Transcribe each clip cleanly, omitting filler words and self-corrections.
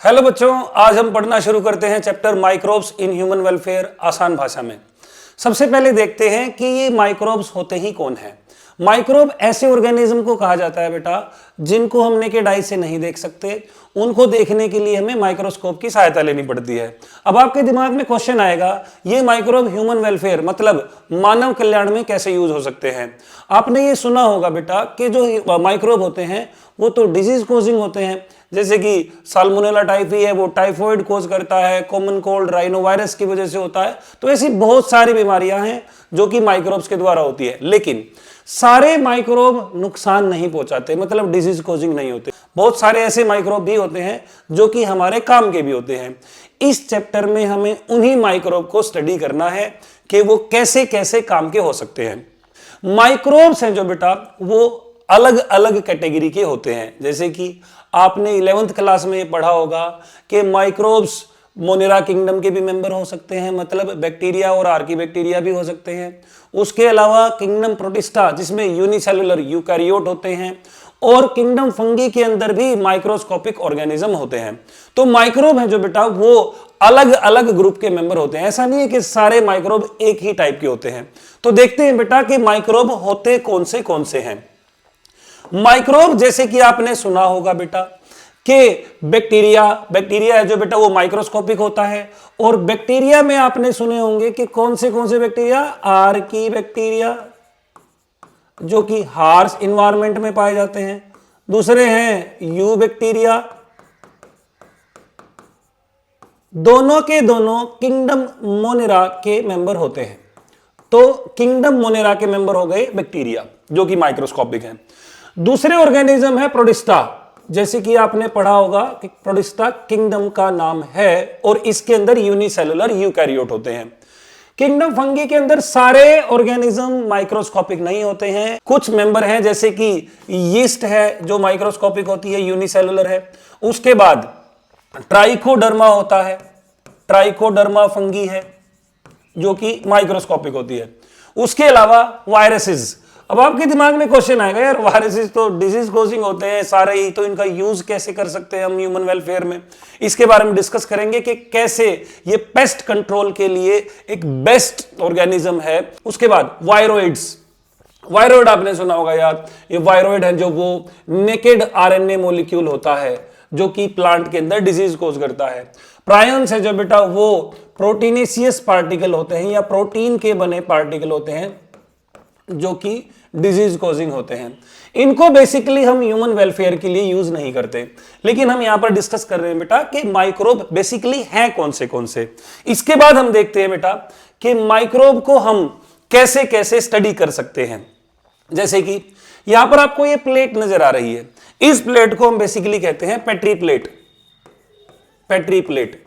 Hello बच्चों, आज हम पढ़ना शुरू करते हैं chapter microbes in human welfare आसान भाषा में। सबसे पहले देखते हैं कि ये माइक्रोब्स होते ही कौन है। माइक्रोब ऐसे ऑर्गेनिज्म को कहा जाता है बेटा जिनको हम नेकेड आई से नहीं देख सकते, उनको देखने के लिए हमें माइक्रोस्कोप की सहायता लेनी पड़ती है। अब आपके दिमाग में क्वेश्चन आएगा, ये माइक्रोब ह्यूमन वेलफेयर मतलब मानव कल्याण में कैसे यूज हो सकते हैं। आपने ये सुना होगा बेटा कि जो माइक्रोब होते हैं वो तो डिजीज कोजिंग होते हैं, जैसे कि साल्मोनेला टाइफी है वो टाइफॉइड कोज करता है, कॉमन कोल्ड राइनोवायरस की वजह से होता है। तो ऐसी बहुत सारी बीमारियां हैं जो कि माइक्रोब्स के द्वारा होती है, लेकिन सारे माइक्रोब नुकसान नहीं पहुंचाते, मतलब डिजीज कोजिंग नहीं होते। बहुत सारे ऐसे माइक्रोब भी होते हैं जो कि हमारे काम के भी होते हैं। इस चैप्टर में हमें उन्हीं माइक्रोब को स्टडी करना है कि वो कैसे कैसे काम के हो सकते हैं। माइक्रोब्स हैं जो बेटा वो अलग अलग कैटेगरी के होते हैं, जैसे कि आपने 11th क्लास में ये पढ़ा होगा कि माइक्रोब्स मोनेरा किंगडम के भी मेंबर हो सकते हैं, मतलब बैक्टीरिया और आर्की बैक्टीरिया भी हो सकते हैं। उसके अलावा किंगडम प्रोटिस्टा जिसमें यूनिसेलुलर यूकैरियोट होते हैं, और किंगडम फंगी के अंदर भी माइक्रोस्कोपिक ऑर्गेनिज्म होते हैं। तो माइक्रोब है जो बेटा वो अलग अलग ग्रुप के मेंबर होते हैं, ऐसा नहीं है कि सारे माइक्रोब एक ही टाइप के होते हैं। तो देखते हैं बेटा कि माइक्रोब होते कौन से हैं। माइक्रोब जैसे कि आपने सुना होगा बेटा कि बैक्टीरिया है जो बेटा वो माइक्रोस्कोपिक होता है, और बैक्टीरिया में आपने सुने होंगे कि कौन से बैक्टीरिया, आर्की बैक्टीरिया जो कि हार्श इन्वायरमेंट में पाए जाते हैं, दूसरे हैं यू बैक्टीरिया। दोनों के दोनों किंगडम मोनेरा के मेंबर होते हैं। तो किंगडम मोनेरा के मेंबर हो गए बैक्टीरिया जो कि माइक्रोस्कोपिक है। दूसरे ऑर्गेनिज्म है प्रोटिस्टा, जैसे कि आपने पढ़ा होगा कि प्रोटिस्टा किंगडम का नाम है, और इसके अंदर यूनिसेलुलर यूकैरियोट होते हैं। किंगडम फंगी के अंदर सारे ऑर्गेनिज्म माइक्रोस्कोपिक नहीं होते हैं, कुछ मेंबर हैं जैसे कि यीस्ट है जो माइक्रोस्कोपिक होती है, यूनिसेलुलर है। उसके बाद ट्राइकोडर्मा होता है, ट्राइकोडर्मा फंगी है जो कि माइक्रोस्कोपिक होती है। उसके अलावा वायरसेस। अब आपके दिमाग में क्वेश्चन आएगा, यार वायरसेस तो डिजीज कोजिंग होते हैं सारे ही, तो इनका यूज कैसे कर सकते हैं हम ह्यूमन वेलफेयर में। इसके बारे में डिस्कस करेंगे कि कैसे ये पेस्ट कंट्रोल के लिए एक बेस्ट ऑर्गेनिज्म है। उसके बाद वायरोइड्स। वायरोइड आपने सुना होगा यार, ये वायरोइड है जो वो नेकेड आरएनए मॉलिक्यूल होता है जो कि प्लांट के अंदर डिजीज कोज करता है। प्रायंस है जो बेटा वो प्रोटीनेशियस पार्टिकल होते हैं या प्रोटीन के बने पार्टिकल होते हैं जो कि डिजीज कॉजिंग होते हैं। इनको बेसिकली हम ह्यूमन वेलफेयर के लिए यूज नहीं करते, लेकिन हम यहां पर डिस्कस कर रहे हैं बेटा कि माइक्रोब बेसिकली हैं कौन से। इसके बाद हम देखते हैं बेटा कि माइक्रोब को हम कैसे कैसे स्टडी कर सकते हैं। जैसे कि यहां पर आपको ये प्लेट नजर आ रही है, इस प्लेट को हम बेसिकली कहते हैं petri plate. Petri plate,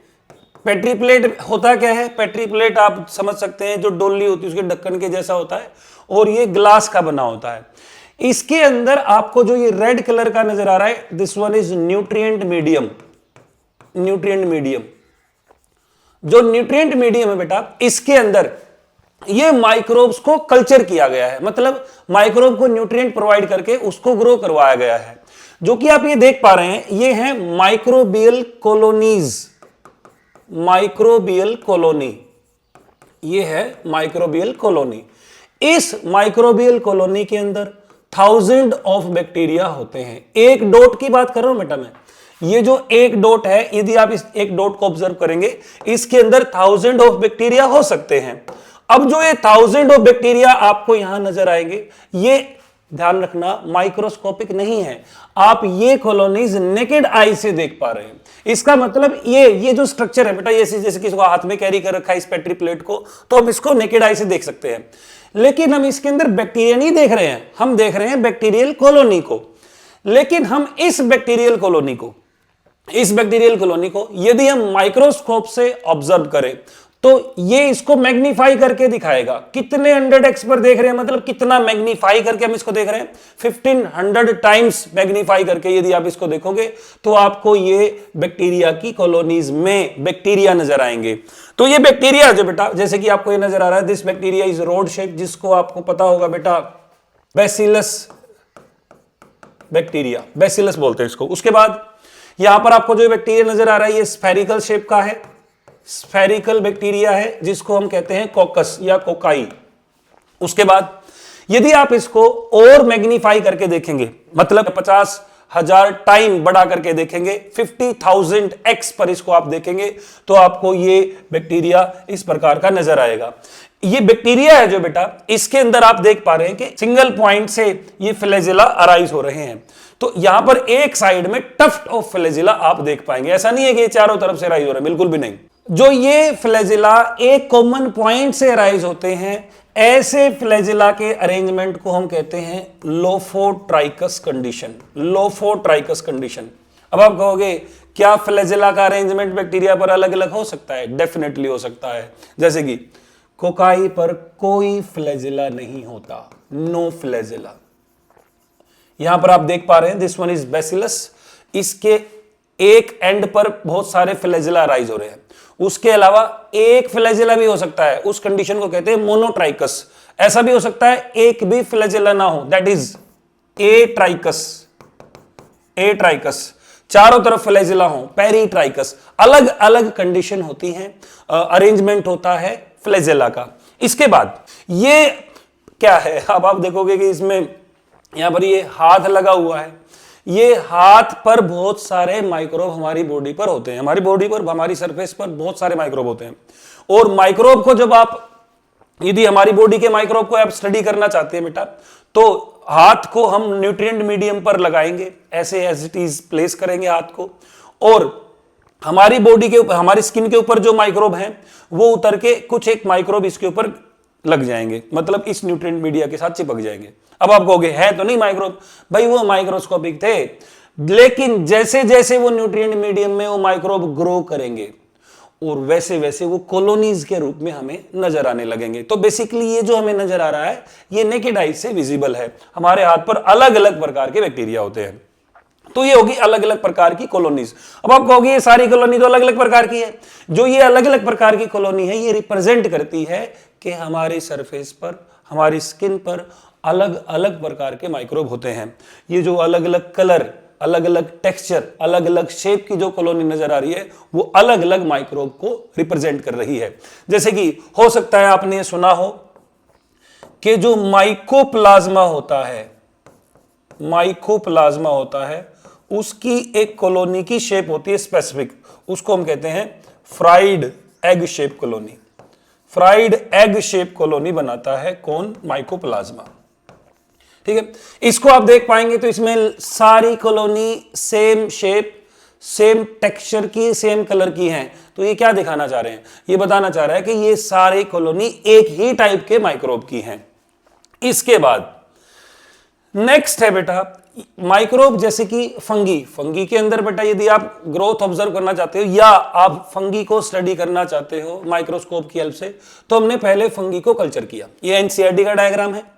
petri plate होता क्या है? पेट्री प्लेट आप समझ सकते हैं जो डोली होती है उसके ढक्कन के जैसा होता है, और ये ग्लास का बना होता है। इसके अंदर आपको जो ये रेड कलर का नजर आ रहा है, this one is nutrient medium. Nutrient medium, जो न्यूट्रिएंट मीडियम है बेटा, इसके अंदर ये माइक्रोब्स को कल्चर किया गया है, मतलब माइक्रोब को न्यूट्रिएंट प्रोवाइड करके उसको ग्रो करवाया गया है। जो कि आप ये देख पा रहे हैं, ये है माइक्रोबियल कॉलोनीज। माइक्रोबियल कॉलोनी, ये है माइक्रोबियल कॉलोनी। इस माइक्रोबियल कॉलोनी के अंदर 1000 ऑफ बैक्टीरिया होते हैं। एक डॉट की बात कर रहा हूं बेटा मैं, ये जो एक डॉट है, यदि आप इस एक डॉट को ऑब्जर्व करेंगे, इसके अंदर 1000 ऑफ बैक्टीरिया हो सकते हैं। अब जो ये 1000 ऑफ बैक्टीरिया आपको यहां नजर आएंगे, ये ध्यान रखना माइक्रोस्कोपिक नहीं है, आप ये कॉलोनीज नेकेड आई से देख पा रहे हैं। इसका मतलब ये जो स्ट्रक्चर है बेटा, ये जैसे कि इसको हाथ में कैरी कर रखा है इस पेट्री प्लेट को, तो हम इसको नेकेड आई से देख सकते हैं। लेकिन हम इसके अंदर बैक्टीरिया नहीं देख रहे हैं, हम देख रहे हैं बैक्टीरियल कॉलोनी को। लेकिन हम इस बैक्टीरियल कॉलोनी को यदि हम माइक्रोस्कोप से ऑब्जर्व करें तो ये इसको मैग्नीफाई करके दिखाएगा। कितने 100x पर देख रहे हैं, मतलब कितना मैग्नीफाई करके हम इसको देख रहे हैं, 1500 टाइम्स मैग्नीफाई करके यदि आप इसको देखोगे तो आपको ये बैक्टीरिया की कॉलोनीज में बैक्टीरिया नजर आएंगे। तो ये बैक्टीरिया जो बेटा, जैसे कि आपको ये नजर आ रहा है, this bacteria is rod shape, जिसको आपको पता होगा बेटा बैसिलस बैक्टीरिया, बैसिलस बोलते हैं इसको। उसके बाद यहां पर आपको जो बैक्टीरिया नजर आ रहा है ये स्फेरिकल शेप का है, स्फेरिकल बैक्टीरिया है जिसको हम कहते हैं कोकस या कोकाई। उसके बाद यदि आप इसको और मैग्नीफाई करके देखेंगे, मतलब 50,000 टाइम बढ़ा करके देखेंगे, 50,000 एक्स पर इसको आप देखेंगे, तो आपको ये बैक्टीरिया इस प्रकार का नजर आएगा। ये बैक्टीरिया है जो बेटा, इसके अंदर आप देख पा रहे हैं कि सिंगल पॉइंट से ये फ्लैजेला अराइज हो रहे हैं। तो यहां पर एक साइड में टफ्ट ऑफ फ्लैजेला आप देख पाएंगे। ऐसा नहीं है कि ये चारों तरफ से अराइज हो रहे हैं, बिल्कुल भी नहीं। जो ये फ्लैजेला एक कॉमन पॉइंट से अराइज होते हैं, ऐसे फ्लैजेला के अरेंजमेंट को हम कहते हैं लोफोट्राइकस कंडीशन। Lophotrichous condition. अब आप कहोगे क्या फ्लैजेला का अरेंजमेंट बैक्टीरिया पर अलग अलग हो सकता है? डेफिनेटली हो सकता है। जैसे कि कोकाई पर कोई फ्लैजेला नहीं होता, नो फ्लैजेला। यहां पर आप देख पा रहे हैं दिस वन इज बैसिलस, इसके एक एंड पर बहुत सारे फ्लैजेला अराइज हो रहे हैं। उसके अलावा एक फ्लैजेला भी हो सकता है, उस कंडीशन को कहते हैं मोनोट्राइकस। ऐसा भी हो सकता है एक भी फ्लैजेला ना हो, दैट इज एट्राइकस। एट्राइकस, चारों तरफ फ्लैजेला हो, पेरीट्राइकस। अलग अलग कंडीशन होती हैं, अरेंजमेंट होता है फ्लैजेला का। इसके बाद ये क्या है, अब आप देखोगे कि इसमें यहां पर ये हाथ लगा हुआ है। ये हाथ पर बहुत सारे माइक्रोब हमारी बॉडी पर होते हैं, हमारी बॉडी पर, हमारी सरफेस पर बहुत सारे माइक्रोब होते हैं। और माइक्रोब को जब आप, यदि हमारी बॉडी के माइक्रोब को आप स्टडी करना चाहते हैं बेटा, तो हाथ को हम न्यूट्रिएंट मीडियम पर लगाएंगे, ऐसे एज इट इज प्लेस करेंगे हाथ को, और हमारी बॉडी के ऊपर, हमारी स्किन के ऊपर जो माइक्रोब हैं वो उतर के कुछ एक माइक्रोब इसके ऊपर लग जाएंगे, मतलब इस न्यूट्रिएंट मीडिया के साथ चिपक जाएंगे। अब आप कहोगे है तो नहीं माइक्रोब, भाई वो माइक्रोस्कोपिक थे, लेकिन जैसे जैसे वो न्यूट्रिएंट मीडियम में वो माइक्रोब ग्रो करेंगे और वैसे वैसे वो कॉलोनीज के रूप में हमें नजर आने लगेंगे। तो बेसिकली ये जो हमें नजर आ रहा है ये नेकेड आई से विजिबल है। हमारे हाथ पर अलग अलग प्रकार के बैक्टीरिया होते हैं, तो ये होगी अलग अलग प्रकार की कॉलोनीज। अब आप कहोगे ये सारी कॉलोनी तो अलग अलग प्रकार की है। जो ये अलग अलग प्रकार की कॉलोनी है ये रिप्रेजेंट करती है कि हमारी सरफेस पर, हमारी स्किन पर अलग अलग प्रकार के माइक्रोब होते हैं। ये जो अलग अलग कलर, अलग अलग टेक्सचर, अलग अलग शेप की जो कॉलोनी नजर आ रही है वो अलग अलग माइक्रोब को रिप्रेजेंट कर रही है। जैसे कि हो सकता है आपने सुना हो कि जो माइकोप्लाज्मा होता है, माइकोप्लाज्मा होता है, उसकी एक कॉलोनी की शेप होती है स्पेसिफिक, उसको हम कहते हैं fried egg shape colony. Fried egg shape colony बनाता है कौन? माइकोप्लाज्मा। ठीक है, इसको आप देख पाएंगे तो इसमें सारी colony same shape, same texture की, सेम कलर की हैं। तो ये क्या दिखाना चाह रहे हैं? ये बताना चाह रहा है कि ये सारी कॉलोनी एक ही टाइप के माइक्रोब की हैं। इसके बाद नेक्स्ट है बेटा माइक्रोब, जैसे कि फंगी। फंगी के अंदर बेटा यदि आप ग्रोथ ऑब्जर्व करना चाहते हो या आप फंगी को स्टडी करना चाहते हो माइक्रोस्कोप की हेल्प से, तो हमने पहले फंगी को कल्चर किया। ये एनसीईआरटी का डायग्राम है।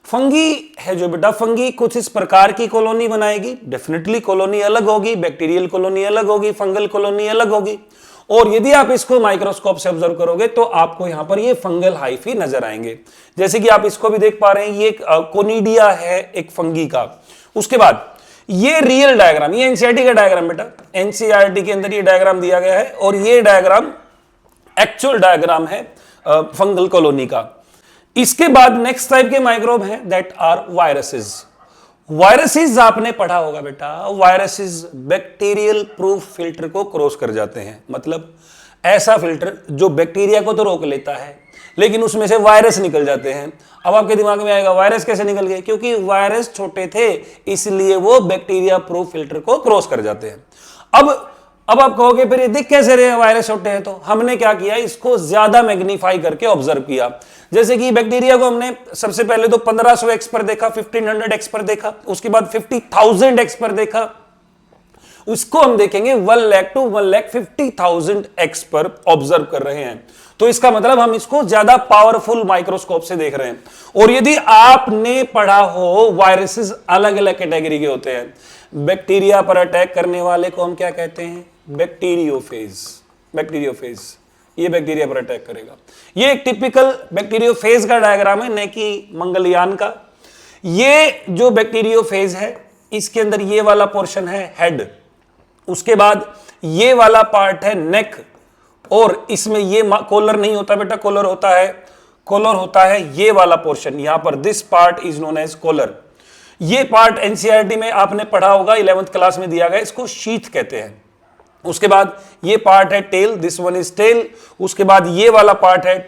फंगी है जो बेटा, फंगी कुछ इस प्रकार की कॉलोनी बनाएगी। डेफिनेटली कॉलोनी अलग होगी, बैक्टीरियल कॉलोनी अलग होगी, फंगल कॉलोनी अलग होगी। और यदि आप इसको माइक्रोस्कोप से ऑब्जर्व करोगे तो आपको यहां पर ये फंगल हाइफी नजर आएंगे। जैसे कि आप इसको भी देख पा रहे हैं, ये कोनिडिया है एक फंगी का। उसके बाद ये रियल डायग्राम, ये एनसीईआरटी का डायग्राम बेटा, एनसीईआरटी के अंदर ये डायग्राम दिया गया है और ये डायग्राम एक्चुअल डायग्राम है फंगल कॉलोनी का। इसके बाद नेक्स्ट टाइप के माइक्रोब हैं दैट आर वायरसेस। वायरसेस आपने पढ़ा होगा बेटा, वायरसेस बैक्टीरियल प्रूफ फिल्टर को क्रॉस कर जाते हैं। मतलब ऐसा फिल्टर जो बैक्टीरिया को तो रोक लेता है लेकिन उसमें से वायरस निकल जाते हैं। अब आपके दिमाग में आएगा वायरस कैसे निकल गए? क्योंकि वायरस छोटे थे इसलिए वो बैक्टीरिया प्रूफ फिल्टर को क्रॉस कर जाते हैं। अब आप कहोगे फिर ये दिख कैसे रहे हैं वायरस छोटे हैं? तो हमने क्या किया, इसको ज्यादा मैग्नीफाई करके ऑब्जर्व किया। जैसे कि बैक्टीरिया को हमने सबसे पहले तो 1500 एक्स पर देखा, 1500 एक्स पर देखा, उसके बाद 50,000 एक्स पर देखा, उसको हम देखेंगे 1 लाख टू 1,50,000 एक्स पर ऑब्जर्व कर रहे हैं। तो इसका मतलब हम इसको ज्यादा पावरफुल माइक्रोस्कोप से देख रहे हैं। और यदि आपने पढ़ा हो वायरसेस अलग अलग कैटेगरी के होते हैं। बैक्टीरिया पर अटैक करने वाले को हम क्या कहते हैं? बैक्टीरियोफेज। बैक्टीरियोफेज, ये बैक्टीरिया पर अटैक करेगा। ये एक टिपिकल बैक्टीरियोफेज का डायग्राम है, न कि मंगलयान का। ये जो बैक्टीरियोफेज है इसके अंदर ये वाला पोर्शन है हेड, उसके बाद ये वाला पार्ट है नेक, और इसमें ये कॉलर नहीं होता बेटा, कॉलर होता है ये वाला पोर्शन यहां पर, this part is known as collar. ये पार्ट एनसीईआरटी में आपने पढ़ा होगा, 11th क्लास में दिया गया, इसको शीथ कहते हैं। उसके बाद ये पार्ट है tail, this one is tail. उसके बाद ये वाला पार्ट है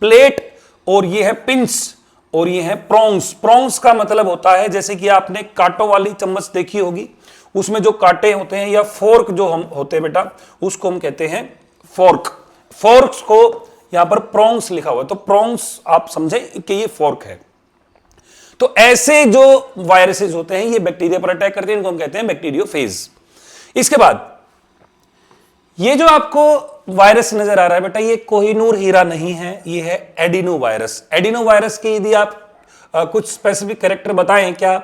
प्लेट, और ये है पिंस, और ये है प्रोंग्स। प्रोंग्स का मतलब होता है, जैसे कि आपने कांटों वाली चम्मच देखी होगी, उसमें जो कांटे होते हैं, या फोर्क जो हम होते हैं बेटा, उसको हम कहते हैं फोर्क। फोर्क्स को यहां पर प्रोंग्स लिखा हुआ है, तो प्रोंग्स आप समझे कि ये फोर्क है। तो ऐसे जो वायरसेस होते हैं ये बैक्टीरिया पर अटैक करते हैं, इनको हम कहते हैं बैक्टीरियोफेज। इसके बाद ये जो आपको वायरस नजर आ रहा है बेटा, ये कोहिनूर हीरा नहीं है, ये है एडिनो वायरस। एडिनो वायरस के यदि आप कुछ स्पेसिफिक कैरेक्टर बताएं क्या,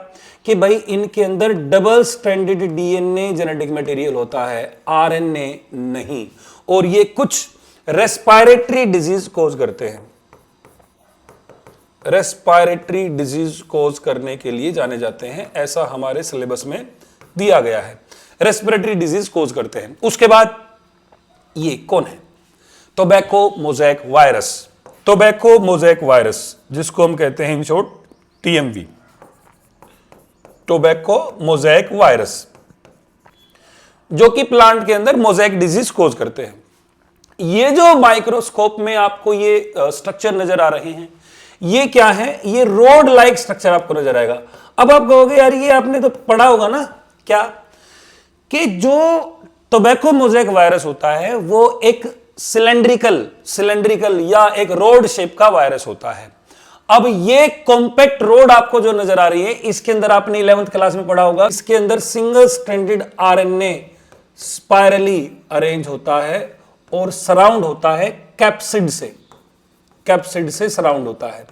कि भाई इनके अंदर double stranded DNA genetic material होता है, आरएनए नहीं, और ये कुछ रेस्पिरेटरी डिजीज कॉज करते हैं। रेस्पिरेटरी डिजीज कॉज करने के लिए जाने जाते हैं, ऐसा हमारे सिलेबस में दिया गया है, रेस्पिरेटरी डिजीज कॉज करते हैं। उसके बाद ये कौन है, tobacco mosaic virus. Tobacco mosaic virus जिसको हम कहते हैं in short TMV, tobacco mosaic virus, जो कि प्लांट के अंदर मोज़ेक डिजीज कॉज करते हैं। ये जो माइक्रोस्कोप में आपको ये स्ट्रक्चर नजर आ रहे हैं, ये क्या है, ये रोड लाइक स्ट्रक्चर आपको नजर आएगा। अब आप कहोगे यार ये आपने तो पढ़ा होगा ना, क्या कि जो टोबैको मोज़ेक वायरस होता है वो एक सिलेंड्रिकल या एक रोड शेप का वायरस होता है। अब ये कॉम्पैक्ट रोड आपको जो नजर आ रही है, इसके अंदर आपने 11th क्लास में पढ़ा होगा, इसके अंदर single stranded RNA spirally arrange होता है और सराउंड होता है कैप्सिड से सराउंड होता है।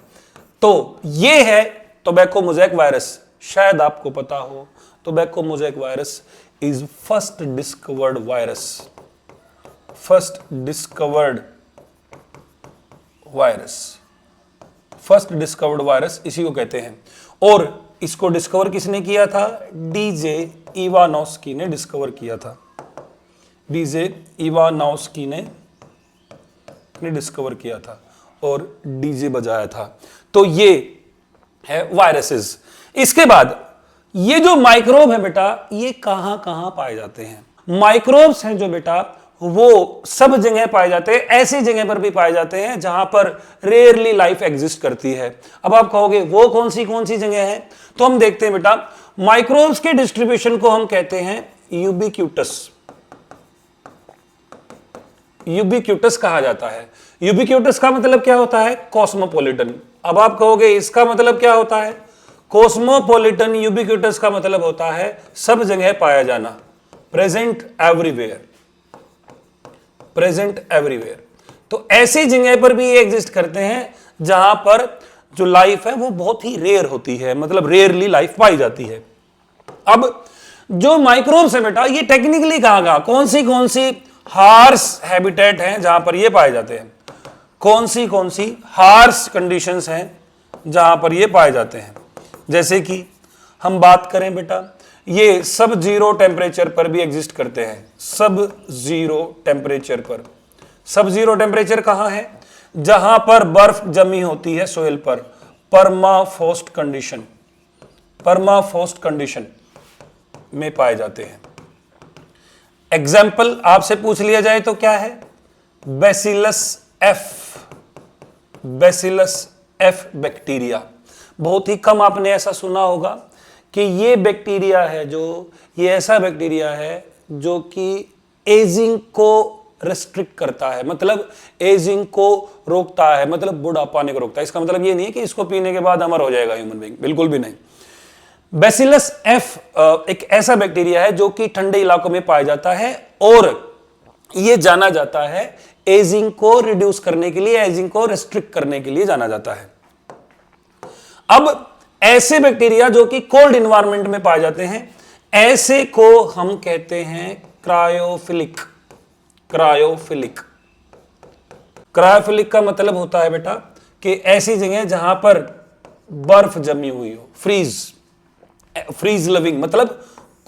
तो ये है टोबैको मोज़ेक वायरस। शायद आपको पता हो, tobacco mosaic virus is first discovered virus, first discovered virus इसी को कहते हैं। और इसको डिस्कवर किसने किया था, डीजे इवानोस्की ने डिस्कवर किया था, डीजे इवानोस्की ने डिस्कवर किया था और डीजे बजाया था। तो ये है वायरसेस। इसके बाद ये जो माइक्रोब है बेटा, ये कहां कहां पाए जाते हैं। माइक्रोब्स हैं जो बेटा, वो सब जगह पाए जाते हैं, ऐसी जगह पर भी पाए जाते हैं जहां पर रेयरली लाइफ एग्जिस्ट करती है। अब आप कहोगे वो कौन सी जगह है, तो हम देखते हैं बेटा, माइक्रोब्स के डिस्ट्रीब्यूशन को हम कहते हैं यूबिक्यूटस। यूबिक्यूटस कहा जाता है। यूबिक्यूटस का मतलब क्या होता है, कॉस्मोपॉलिटन। अब आप कहोगे इसका मतलब क्या होता है, कॉस्मोपॉलिटन। यूबिक्यूटस का मतलब होता है सब जगह पाया जाना, प्रेजेंट एवरीवेयर, प्रेजेंट एवरीवेयर। तो ऐसी जगह पर भी ये एग्जिस्ट करते हैं जहां पर जो लाइफ है वो बहुत ही रेयर होती है, मतलब रेयरली लाइफ पाई जाती है। अब जो माइक्रोब्स है बेटा, ये टेक्निकली कहां कौन सी हार्श हैबिटेट हैं जहां पर ये पाए जाते हैं, कौन सी हार्श कंडीशंस हैं जहां पर ये पाए जाते हैं। जैसे कि हम बात करें बेटा, ये सब जीरो टेम्परेचर पर भी एग्जिस्ट करते हैं, सब जीरो टेम्परेचर पर। सब जीरो टेम्परेचर कहां है, जहां पर बर्फ जमी होती है सोइल पर, परमाफ्रोस्ट कंडीशन में पाए जाते हैं। एग्जाम्पल आपसे पूछ लिया जाए तो क्या है, बैसिलस एफ बैक्टीरिया। बहुत ही कम आपने ऐसा सुना होगा कि ये बैक्टीरिया है ये ऐसा बैक्टीरिया है जो कि एजिंग को रेस्ट्रिक्ट करता है, मतलब एजिंग को रोकता है, मतलब बुढ़ापा आने को रोकता है। इसका मतलब ये नहीं है कि इसको पीने के बाद अमर हो जाएगा ह्यूमन बीइंग, बिल्कुल भी नहीं। बैसिलस एफ एक ऐसा बैक्टीरिया है जो कि ठंडे इलाकों में पाया जाता है और यह जाना जाता है एजिंग को रिड्यूस करने के लिए, एजिंग को रेस्ट्रिक्ट करने के लिए जाना जाता है। अब ऐसे बैक्टीरिया जो कि कोल्ड एनवायरनमेंट में पाए जाते हैं, ऐसे को हम कहते हैं क्रायोफिलिक। क्रायोफिलिक का मतलब होता है बेटा कि ऐसी जगह जहां पर बर्फ जमी हुई हो, फ्रीज लविंग, मतलब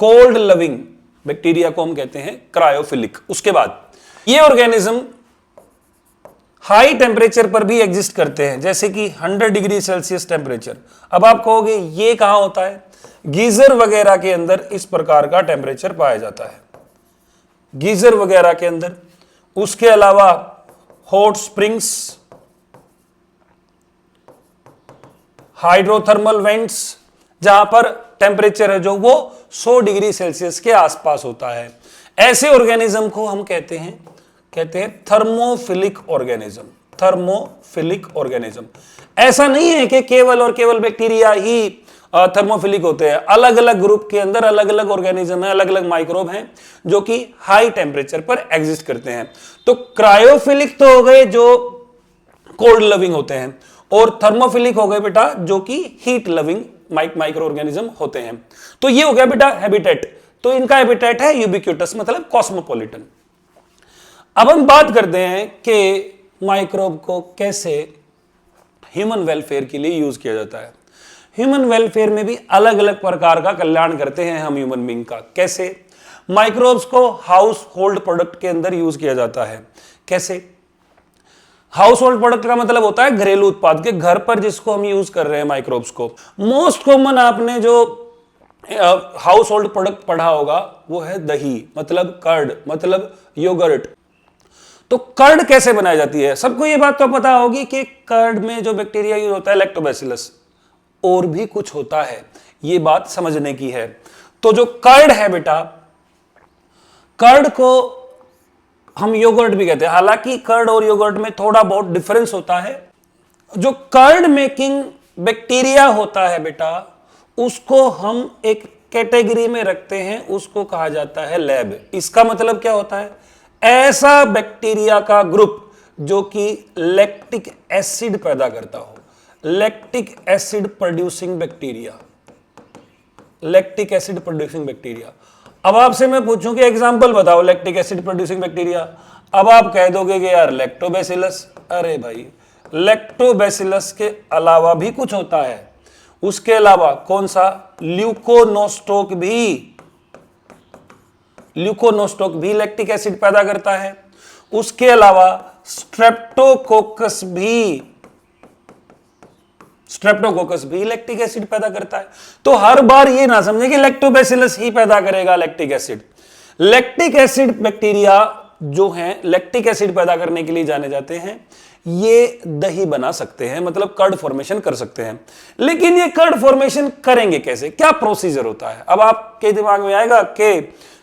कोल्ड लविंग बैक्टीरिया को हम कहते हैं क्रायोफिलिक। उसके बाद ये ऑर्गेनिज्म हाई टेम्परेचर पर भी एग्जिस्ट करते हैं, जैसे कि 100 डिग्री सेल्सियस टेम्परेचर। अब आप कहोगे ये कहां होता है? गीजर वगैरह के अंदर इस प्रकार का टेम्परेचर पाया जाता है, गीजर वगैरह के अंदर। उसके अलावा हॉट स्प्रिंग्स, हाइड्रोथर्मल वेंट्स, जहां पर टेम्परेचर है जो वो 100 डिग्री सेल्सियस के आसपास होता है। ऐसे ऑर्गेनिज्म को हम कहते हैं थर्मोफिलिक ऑर्गेनिज्म। Thermophilic organism. ऐसा नहीं है कि केवल और केवल बैक्टीरिया ही थर्मोफिलिक होते हैं। अलग अलग ग्रुप के अंदर अलग अलग ऑर्गेनिज्म है, अलग अलग माइक्रोब हैं जो कि हाई टेम्परेचर पर एग्जिस्ट करते हैं। तो क्रायोफिलिक तो हो गए जो कोल्ड लविंग होते हैं, और थर्मोफिलिक हो गए बेटा जो कि हीट लविंग माइक्रो ऑर्गेनिज्म होते हैं। तो ये हो गया बेटा हैबिटेट। तो इनका हैबिटेट है यूबिक्यूटस, मतलब कॉस्मोपॉलिटन। अब हम बात करते हैं कि माइक्रोब को कैसे ह्यूमन वेलफेयर के लिए यूज किया जाता है। ह्यूमन वेलफेयर में भी अलग अलग प्रकार का कल्याण करते हैं हम ह्यूमन बीइंग का। कैसे? माइक्रोब्स को हाउस होल्ड प्रोडक्ट के अंदर यूज किया जाता है। कैसे? हाउस होल्ड प्रोडक्ट का मतलब होता है घरेलू उत्पाद, के घर पर जिसको हम यूज कर रहे हैं माइक्रोब्स को। मोस्ट कॉमन आपने जो हाउस होल्ड प्रोडक्ट पढ़ा होगा वो है दही, मतलब कर्ड, मतलब योगर्ट। तो कर्ड कैसे बनाई जाती है? सबको ये बात तो पता होगी कि कर्ड में जो बैक्टीरिया यूज होता है लैक्टोबैसिलस, और भी कुछ होता है, ये बात समझने की है। तो जो कर्ड है बेटा, कर्ड को हम योगर्ट भी कहते हैं। हालांकि कर्ड और योगर्ट में थोड़ा बहुत डिफरेंस होता है। जो कर्ड मेकिंग बैक्टीरिया होता है बेटा, उसको हम एक कैटेगरी में रखते हैं, उसको कहा जाता है लैब। इसका मतलब क्या होता है? ऐसा बैक्टीरिया का ग्रुप जो कि लैक्टिक एसिड पैदा करता हो। Lactic acid producing bacteria, lactic acid producing bacteria. अब आपसे मैं पूछूं कि एग्जांपल बताओ लैक्टिक एसिड प्रोड्यूसिंग बैक्टीरिया। अब आप कह दोगे कि यार लैक्टोबैसिलस। अरे भाई, लैक्टोबैसिलस के अलावा भी कुछ होता है। उसके अलावा कौन सा? ल्यूकोनोस्टोक भी, ल्यूकोनोस्टोक भी लैक्टिक एसिड पैदा करता है। उसके अलावा स्ट्रेप्टोकोकस भी, स्ट्रेप्टोकोकस भी लैक्टिक एसिड पैदा करता है। तो हर बार ये ना समझे कि लैक्टोबैसिलस ही पैदा करेगा lactic acid. Lactic acid bacteria जो हैं लैक्टिक एसिड पैदा करने के लिए जाने जाते हैं। ये दही बना सकते हैं, मतलब कर्ड फॉर्मेशन कर सकते हैं। लेकिन ये कर्ड फॉर्मेशन करेंगे कैसे? क्या प्रोसीजर होता है? अब आपके दिमाग में आएगा कि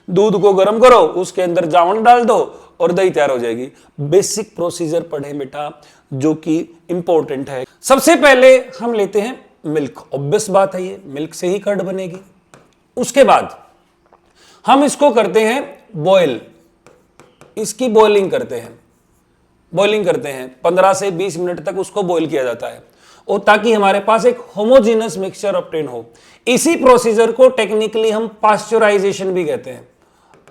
दूध को गर्म करो, उसके अंदर जावन डाल दो और दही तैयार हो जाएगी। बेसिक प्रोसीजर पढ़े बेटा, जो कि इंपॉर्टेंट है। सबसे पहले हम लेते हैं मिल्क। ऑब्वियस बात है, ये मिल्क से ही कर्ड बनेगी। उसके बाद हम इसको करते हैं बॉयल, इसकी बॉइलिंग करते हैं। बॉइलिंग करते हैं 15 से 20 मिनट तक उसको बॉईल किया जाता है, और ताकि हमारे पास एक होमोजेनस मिक्सचर ऑब्टेन हो। इसी प्रोसीजर को टेक्निकली हम पास्चराइजेशन भी कहते हैं।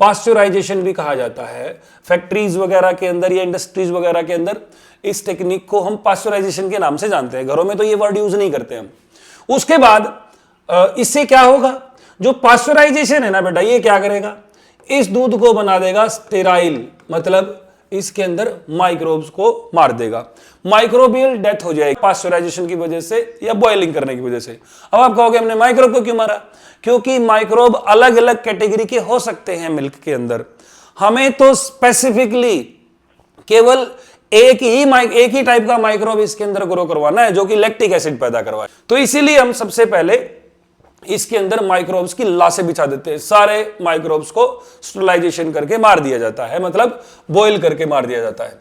पास्चराइजेशन भी कहा जाता है। फैक्ट्रीज वगैरह के अंदर या इंडस्ट्रीज वगैरह के अंदर इस टेक्निक को हम पास्चराइजेशन के नाम से जानते हैं। घरों में तो ये वर्ड यूज नहीं करते हम। उसके बाद इससे क्या होगा? जो पास्चराइजेशन है ना बेटा, ये क्या करेगा? इस दूध को बना देगा स्टेराइल, मतलब इसके अंदर माइक्रोब्स को मार देगा। माइक्रोबियल डेथ हो जाएगी पास्चराइजेशन की वजह से या बॉइलिंग करने की वजह से। अब आप कहोगे हमने माइक्रोब को क्यों मारा? क्योंकि माइक्रोब अलग अलग कैटेगरी के हो सकते हैं मिल्क के अंदर। हमें तो स्पेसिफिकली केवल एक ही टाइप का माइक्रोब इसके अंदर ग्रो करवाना है, जो कि लैक्टिक एसिड पैदा करवाए। तो इसीलिए हम सबसे पहले इसके अंदर माइक्रोब्स की लाशें बिछा देते हैं। सारे माइक्रोब्स को स्टरलाइजेशन करके मार दिया जाता है, मतलब बॉईल करके मार दिया जाता है।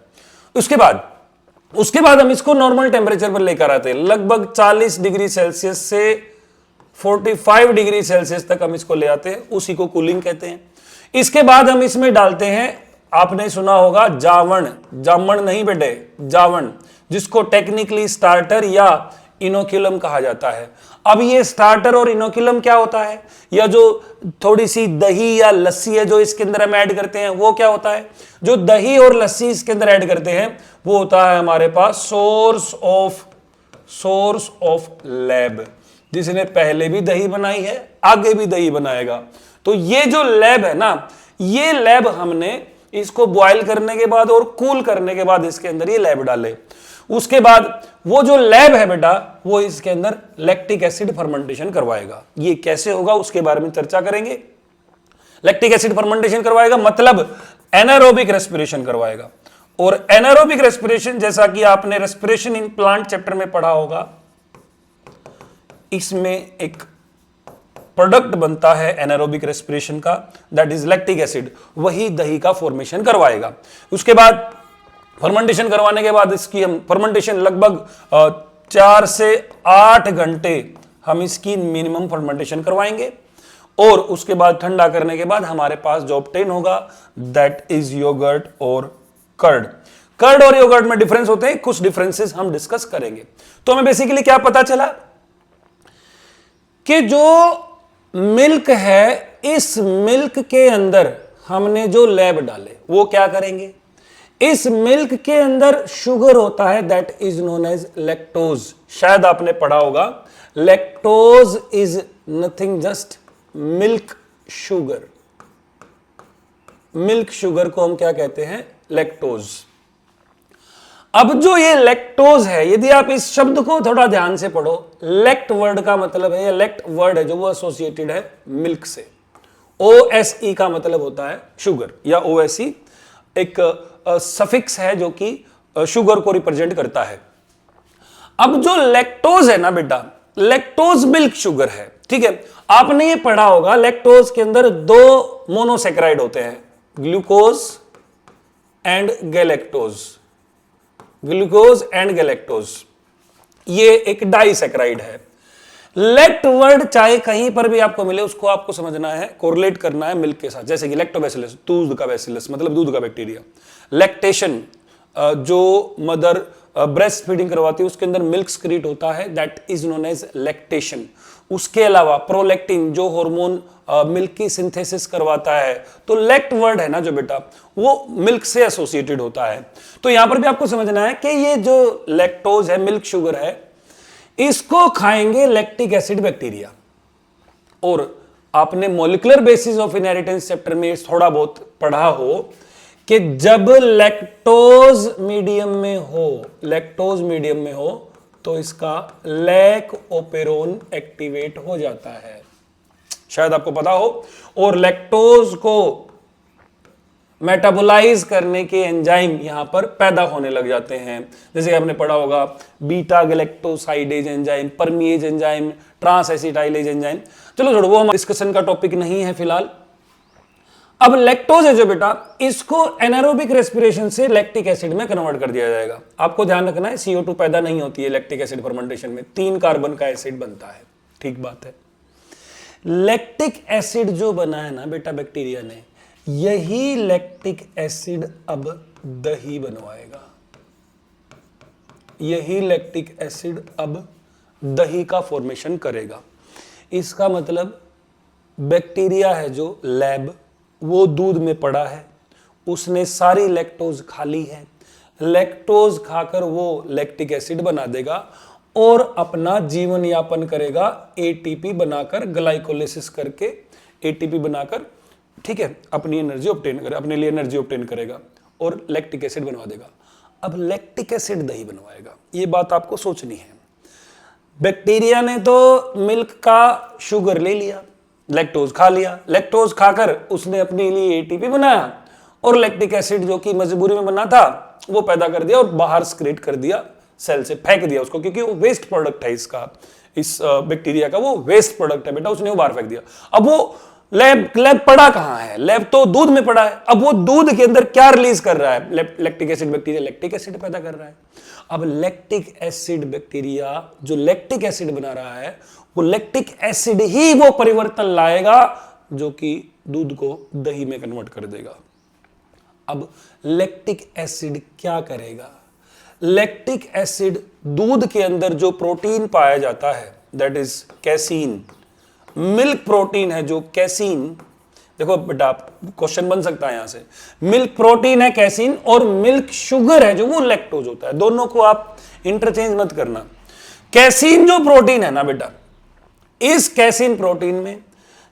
उसके बाद हम इसको नॉर्मल टेम्परेचर पर लेकर आते हैं। लगभग 40 डिग्री सेल्सियस से 45 डिग्री सेल्सियस तक हम इसको ले आते हैं, उसी को कूलिंग कहते हैं। इसके बाद हम इसमें डालते हैं, आपने सुना होगा जावण, जामन नहीं बेटे, जावण, जिसको टेक्निकली स्टार्टर या इनोक्यूलम कहा जाता है। अब ये स्टार्टर और इनोक्यूलम क्या होता है, या जो थोड़ी सी दही या लस्सी है जो इसके अंदर हम ऐड करते हैं, वो क्या होता है? जो दही और लस्सी इसके अंदर ऐड करते हैं वो होता है हमारे पास सोर्स ऑफ लैब। जिसने पहले भी दही बनाई है, आगे भी दही बनाएगा। तो ये जो लैब है ना, ये लैब हमने इसको बॉयल करने के बाद और कूल करने के बाद इसके अंदर ये लैब डाले। उसके बाद वो जो लैब है बेटा, वो इसके अंदर लैक्टिक एसिड फर्मेंटेशन करवाएगा। ये कैसे होगा उसके बारे में चर्चा करेंगे। लैक्टिक एसिड फर्मेंटेशन करवाएगा मतलब एनारोबिक रेस्पिरेशन करवाएगा। और एनारोबिक रेस्पिरेशन, जैसा कि आपने रेस्पिरेशन इन प्लांट चैप्टर में पढ़ा होगा, इसमें एक प्रोडक्ट बनता है एनारोबिक रेस्पिरेशन का, दैट इज लैक्टिक एसिड, वही दही का फॉर्मेशन करवाएगा। उसके बाद फर्मेंटेशन करवाने के बाद इसकी हम फर्मेंटेशन लगभग 4 से 8 घंटे हम इसकी मिनिमम फर्मेंटेशन करवाएंगे। और उसके बाद ठंडा करने के बाद हमारे पास जो ऑब्टेन होगा दैट इज योगर्ट और कर्ड। कर्ड और योगर्ट में डिफरेंस होते हैं, कुछ डिफरेंसेस हम डिस्कस करेंगे। तो हमें बेसिकली क्या पता चला कि जो मिल्क है, इस मिल्क के अंदर हमने जो लैब डाले वो क्या करेंगे, इस मिल्क के अंदर शुगर होता है that is known as lactose. शायद आपने पढ़ा होगा, lactose is nothing just milk sugar. Milk sugar को हम क्या कहते हैं, लैक्टोज। अब जो ये लैक्टोज है, यदि आप इस शब्द को थोड़ा ध्यान से पढ़ो, लैक्ट वर्ड का मतलब है, या लैक्ट वर्ड है जो वो एसोसिएटेड है मिल्क से। OSE का मतलब होता है शुगर, या OSE एक सफिक्स है जो कि शुगर को रिप्रेजेंट करता है। अब जो लैक्टोज है ना बेटा, लैक्टोज मिल्क शुगर है, ठीक है। आपने ये पढ़ा होगा, लैक्टोज के अंदर 2 मोनोसेक्राइड होते हैं, glucose and galactose. Glucose and galactose, ये एक डाइसेक्राइड है। लैक्ट वर्ड चाहे कहीं पर भी आपको मिले, उसको आपको समझना है, कोरिलेट करना है मिल्क के साथ। जैसे कि लैक्टोबैसिलस, दूध का बैसिलस मतलब दूध का बैक्टीरिया। लैक्टेशन, जो मदर ब्रेस्ट फीडिंग करवाती है उसके अंदर मिल्क स्क्रीट होता है, that is known as lactation. उसके अलावा प्रोलैक्टिन जो हार्मोन मिल्क की सिंथेसिस करवाता है, तो लैक्ट वर्ड है ना जो बेटा, वो मिल्क से एसोसिएटेड होता है। तो यहां पर भी आपको समझना है कि ये जो लैक्टोज है, मिल्क शुगर है, इसको खाएंगे लैक्टिक एसिड बैक्टीरिया। और आपने molecular basis of inheritance chapter में थोड़ा बहुत पढ़ा हो कि जब लैक्टोज मीडियम में हो, तो इसका लैक ओपेरोन एक्टिवेट हो जाता है, शायद आपको पता हो। और लैक्टोज को मेटाबोलाइज करने के एंजाइम यहां पर पैदा होने लग जाते हैं, जैसे आपने पढ़ा होगा beta galactosidase enzyme, permease enzyme, transacetylase enzyme. चलो छोड़ो, वो हम डिस्कशन का टॉपिक नहीं है फिलहाल। अब लैक्टोज है जो बेटा, इसको एनारोबिक रेस्पिरेशन से लैक्टिक एसिड में कन्वर्ट कर दिया जाएगा। आपको ध्यान रखना है, CO2 पैदा नहीं होती है लैक्टिक एसिड फर्मेंटेशन में, 3 कार्बन का एसिड बनता है, ठीक बात है। लैक्टिक एसिड जो बना है ना बेटा बैक्टीरिया ने, यही लैक्टिक एसिड अब दही बनवाएगा। यही लैक्टिक एसिड अब दही का फॉर्मेशन करेगा। इसका मतलब बैक्टीरिया है जो लैब, वो दूध में पड़ा है, उसने सारी लैक्टोज खा ली है। लैक्टोज खाकर वो लैक्टिक एसिड बना देगा और अपना जीवन यापन करेगा, ATP बनाकर, ग्लाइकोलिसिस करके ATP बनाकर, ठीक है, अपनी एनर्जी ऑब्टेन करे, अपने लिए एनर्जी ऑब्टेन करेगा और लैक्टिक एसिड बनवा देगा। अब लैक्टिक एसिड दही बनवाएगा, ये बात आपको सोचनी है। बैक्टीरिया ने तो मिल्क का शुगर ले लिया, लैक्टोज खा लिया, लैक्टोज खाकर उसने अपने लिए ATP बनाया और लैक्टिक एसिड जो कि मजबूरी में बना था वो पैदा कर दिया और बाहर स्क्रेट कर दिया, सेल से फेंक दिया उसको, क्योंकि वो वेस्ट प्रोडक्ट है इसका, इस बैक्टीरिया का वो वेस्ट प्रोडक्ट है बेटा, उसने वो बाहर फेंक दिया। अब वो लैब पड़ा कहां है, लैब तो दूध में पड़ा है। अब वो दूध के अंदर क्या रिलीज कर रहा है, lactic acid bacteria lactic acid पैदा कर रहा है। अब लैक्टिक एसिड बैक्टीरिया जो लैक्टिक एसिड बना रहा है, वो लैक्टिक एसिड ही वो परिवर्तन लाएगा जो कि दूध को दही में कन्वर्ट कर देगा। अब लैक्टिक एसिड क्या करेगा, लैक्टिक एसिड दूध के अंदर जो प्रोटीन पाया जाता है that is casein, milk protein है जो कैसीन, देखो बेटा क्वेश्चन बन सकता है यहां से, मिल्क प्रोटीन है कैसीन और मिल्क शुगर है जो वो लैक्टोज होता है, दोनों को आप इंटरचेंज मत करना। कैसीन जो प्रोटीन है ना बेटा, इस कैसीन प्रोटीन में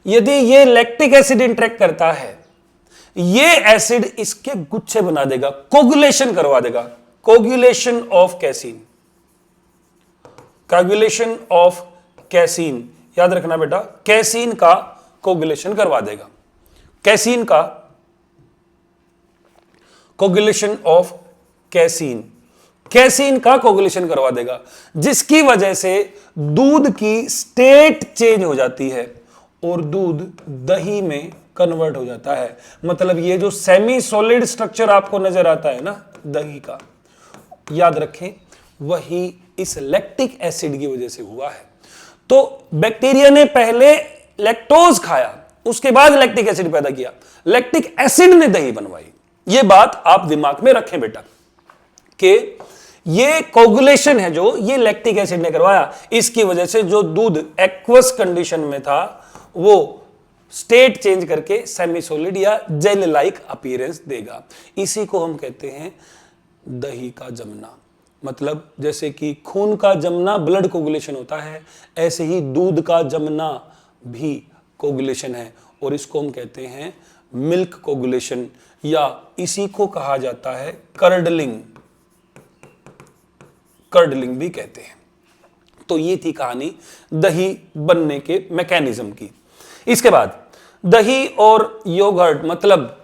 यदि ये लैक्टिक एसिड इंटरेक्ट करता है, ये एसिड इसके गुच्छे बना देगा, कोगुलेशन करवा देगा, coagulation of casein, coagulation of casein, याद रखना बेटा, कैसीन का कोगुलेशन करवा देगा, कैसीन का कोगुलेशन ऑफ कैसीन, कैसीन का कोगुलेशन करवा देगा, जिसकी वजह से दूध की स्टेट चेंज हो जाती है और दूध दही में कन्वर्ट हो जाता है। मतलब ये जो सेमी सॉलिड स्ट्रक्चर आपको नजर आता है ना दही का, याद रखें वही इस लैक्टिक एसिड की वजह से हुआ है। तो बैक्टीरिया ने पहले लैक्टोज खाया, उसके बाद लैक्टिक एसिड पैदा किया, लैक्टिक एसिड ने दही बनवाई। ये बात आप दिमाग में रखें बेटा कि ये कोगुलेशन है जो ये लैक्टिक एसिड ने करवाया, इसकी वजह से जो दूध एक्वस कंडीशन में था वो स्टेट चेंज करके सेमी सॉलिड या जेल लाइक अपीयरेंस देगा। इसी को हम कहते हैं दही का जमना। मतलब जैसे कि खून का जमना ब्लड कोगुलेशन होता है, ऐसे ही दूध का जमना भी कोगुलेशन है और इसको हम कहते हैं मिल्क कोगुलेशन, या इसी को कहा जाता है कर्डलिंग, कर्डलिंग भी कहते हैं। तो ये थी कहानी दही बनने के मैकेनिज्म की। इसके बाद दही और योगर्ट, मतलब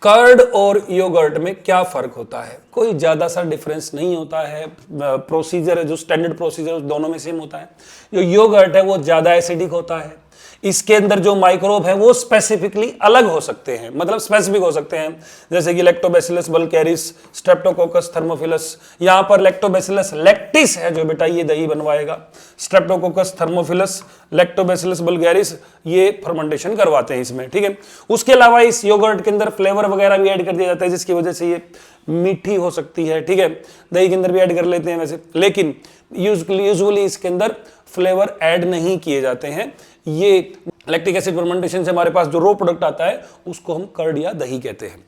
कर्ड और योगर्ट में क्या फर्क होता है? कोई ज्यादा सा डिफरेंस नहीं होता है, प्रोसीजर है जो स्टैंडर्ड प्रोसीजर दोनों में सेम होता है। जो योगर्ट है वो ज्यादा एसिडिक होता है, इसके अंदर जो माइक्रोब है वो स्पेसिफिकली अलग हो सकते हैं, मतलब स्पेसिफिक हो सकते हैं, जैसे कि लैक्टोबैसिलस बल्गैरिस, स्ट्रेप्टोकोकस थर्मोफिलस। यहां पर लैक्टोबैसिलस लैक्टिस है जो बेटा ये दही बनवाएगा, स्ट्रेप्टोकोकस थर्मोफिलस, लैक्टोबैसिलस बल्गैरिस ये फर्मेंटेशन करवाते हैं इसमें, ठीक है। उसके अलावा इस योगर्ट के अंदर फ्लेवर वगैरह भी ऐड कर दिया जाता है जिसकी वजह से ये मीठी हो सकती है, ठीक है। दही के अंदर भी ऐड कर लेते हैं वैसे, लेकिन यूजुअली इसके अंदर फ्लेवर ऐड नहीं किए जाते हैं। ये लैक्टिक एसिड फर्मेंटेशन से हमारे पास जो रो प्रोडक्ट आता है उसको हम कर्ड या दही कहते हैं।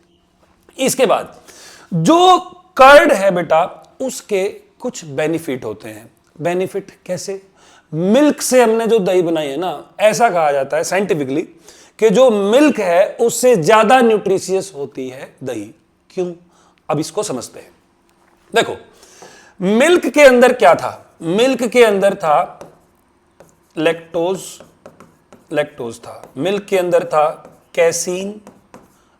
इसके बाद जो कर्ड है बेटा उसके कुछ बेनिफिट होते हैं। बेनिफिट कैसे? मिल्क से हमने जो दही बनाई है ना, ऐसा कहा जाता है साइंटिफिकली कि जो मिल्क है उससे ज्यादा न्यूट्रिशियस होती है दही। क्यों? अब इसको समझते हैं। देखो मिल्क के अंदर क्या था? मिल्क के अंदर था लैक्टोज, लैक्टोज था, मिल्क के अंदर था कैसीन,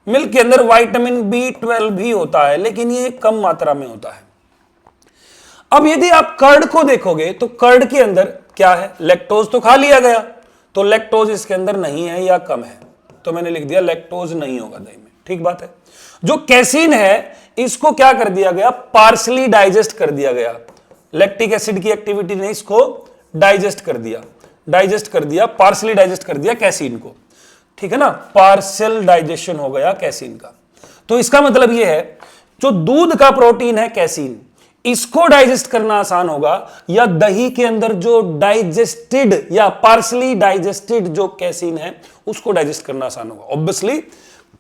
मिल्क के अंदर विटामिन B12 भी होता है लेकिन ये कम मात्रा में होता है। अब यदि आप कर्ड को देखोगे तो कर्ड के अंदर क्या है? लैक्टोज तो खा लिया गया, तो लैक्टोज इसके अंदर नहीं है या कम है, तो मैंने लिख दिया लैक्टोज नहीं होगा दही में, ठीक बात है। जो कैसीन है इसको क्या कर दिया गया? पार्शली डाइजेस्ट कर दिया गया। लैक्टिक एसिड की एक्टिविटी ने इसको डाइजेस्ट कर दिया, डाइजेस्ट कर दिया, पार्शली डाइजेस्ट कर दिया कैसीन को, ठीक है ना। पार्शियल डाइजेशन हो गया कैसीन का। तो इसका मतलब यह है जो दूध का प्रोटीन है कैसीन, इसको डाइजेस्ट करना आसान होगा, या दही के अंदर जो डाइजेस्टेड या पार्शली डाइजेस्टेड जो कैसीन है उसको डाइजेस्ट करना आसान होगा। ऑब्वियसली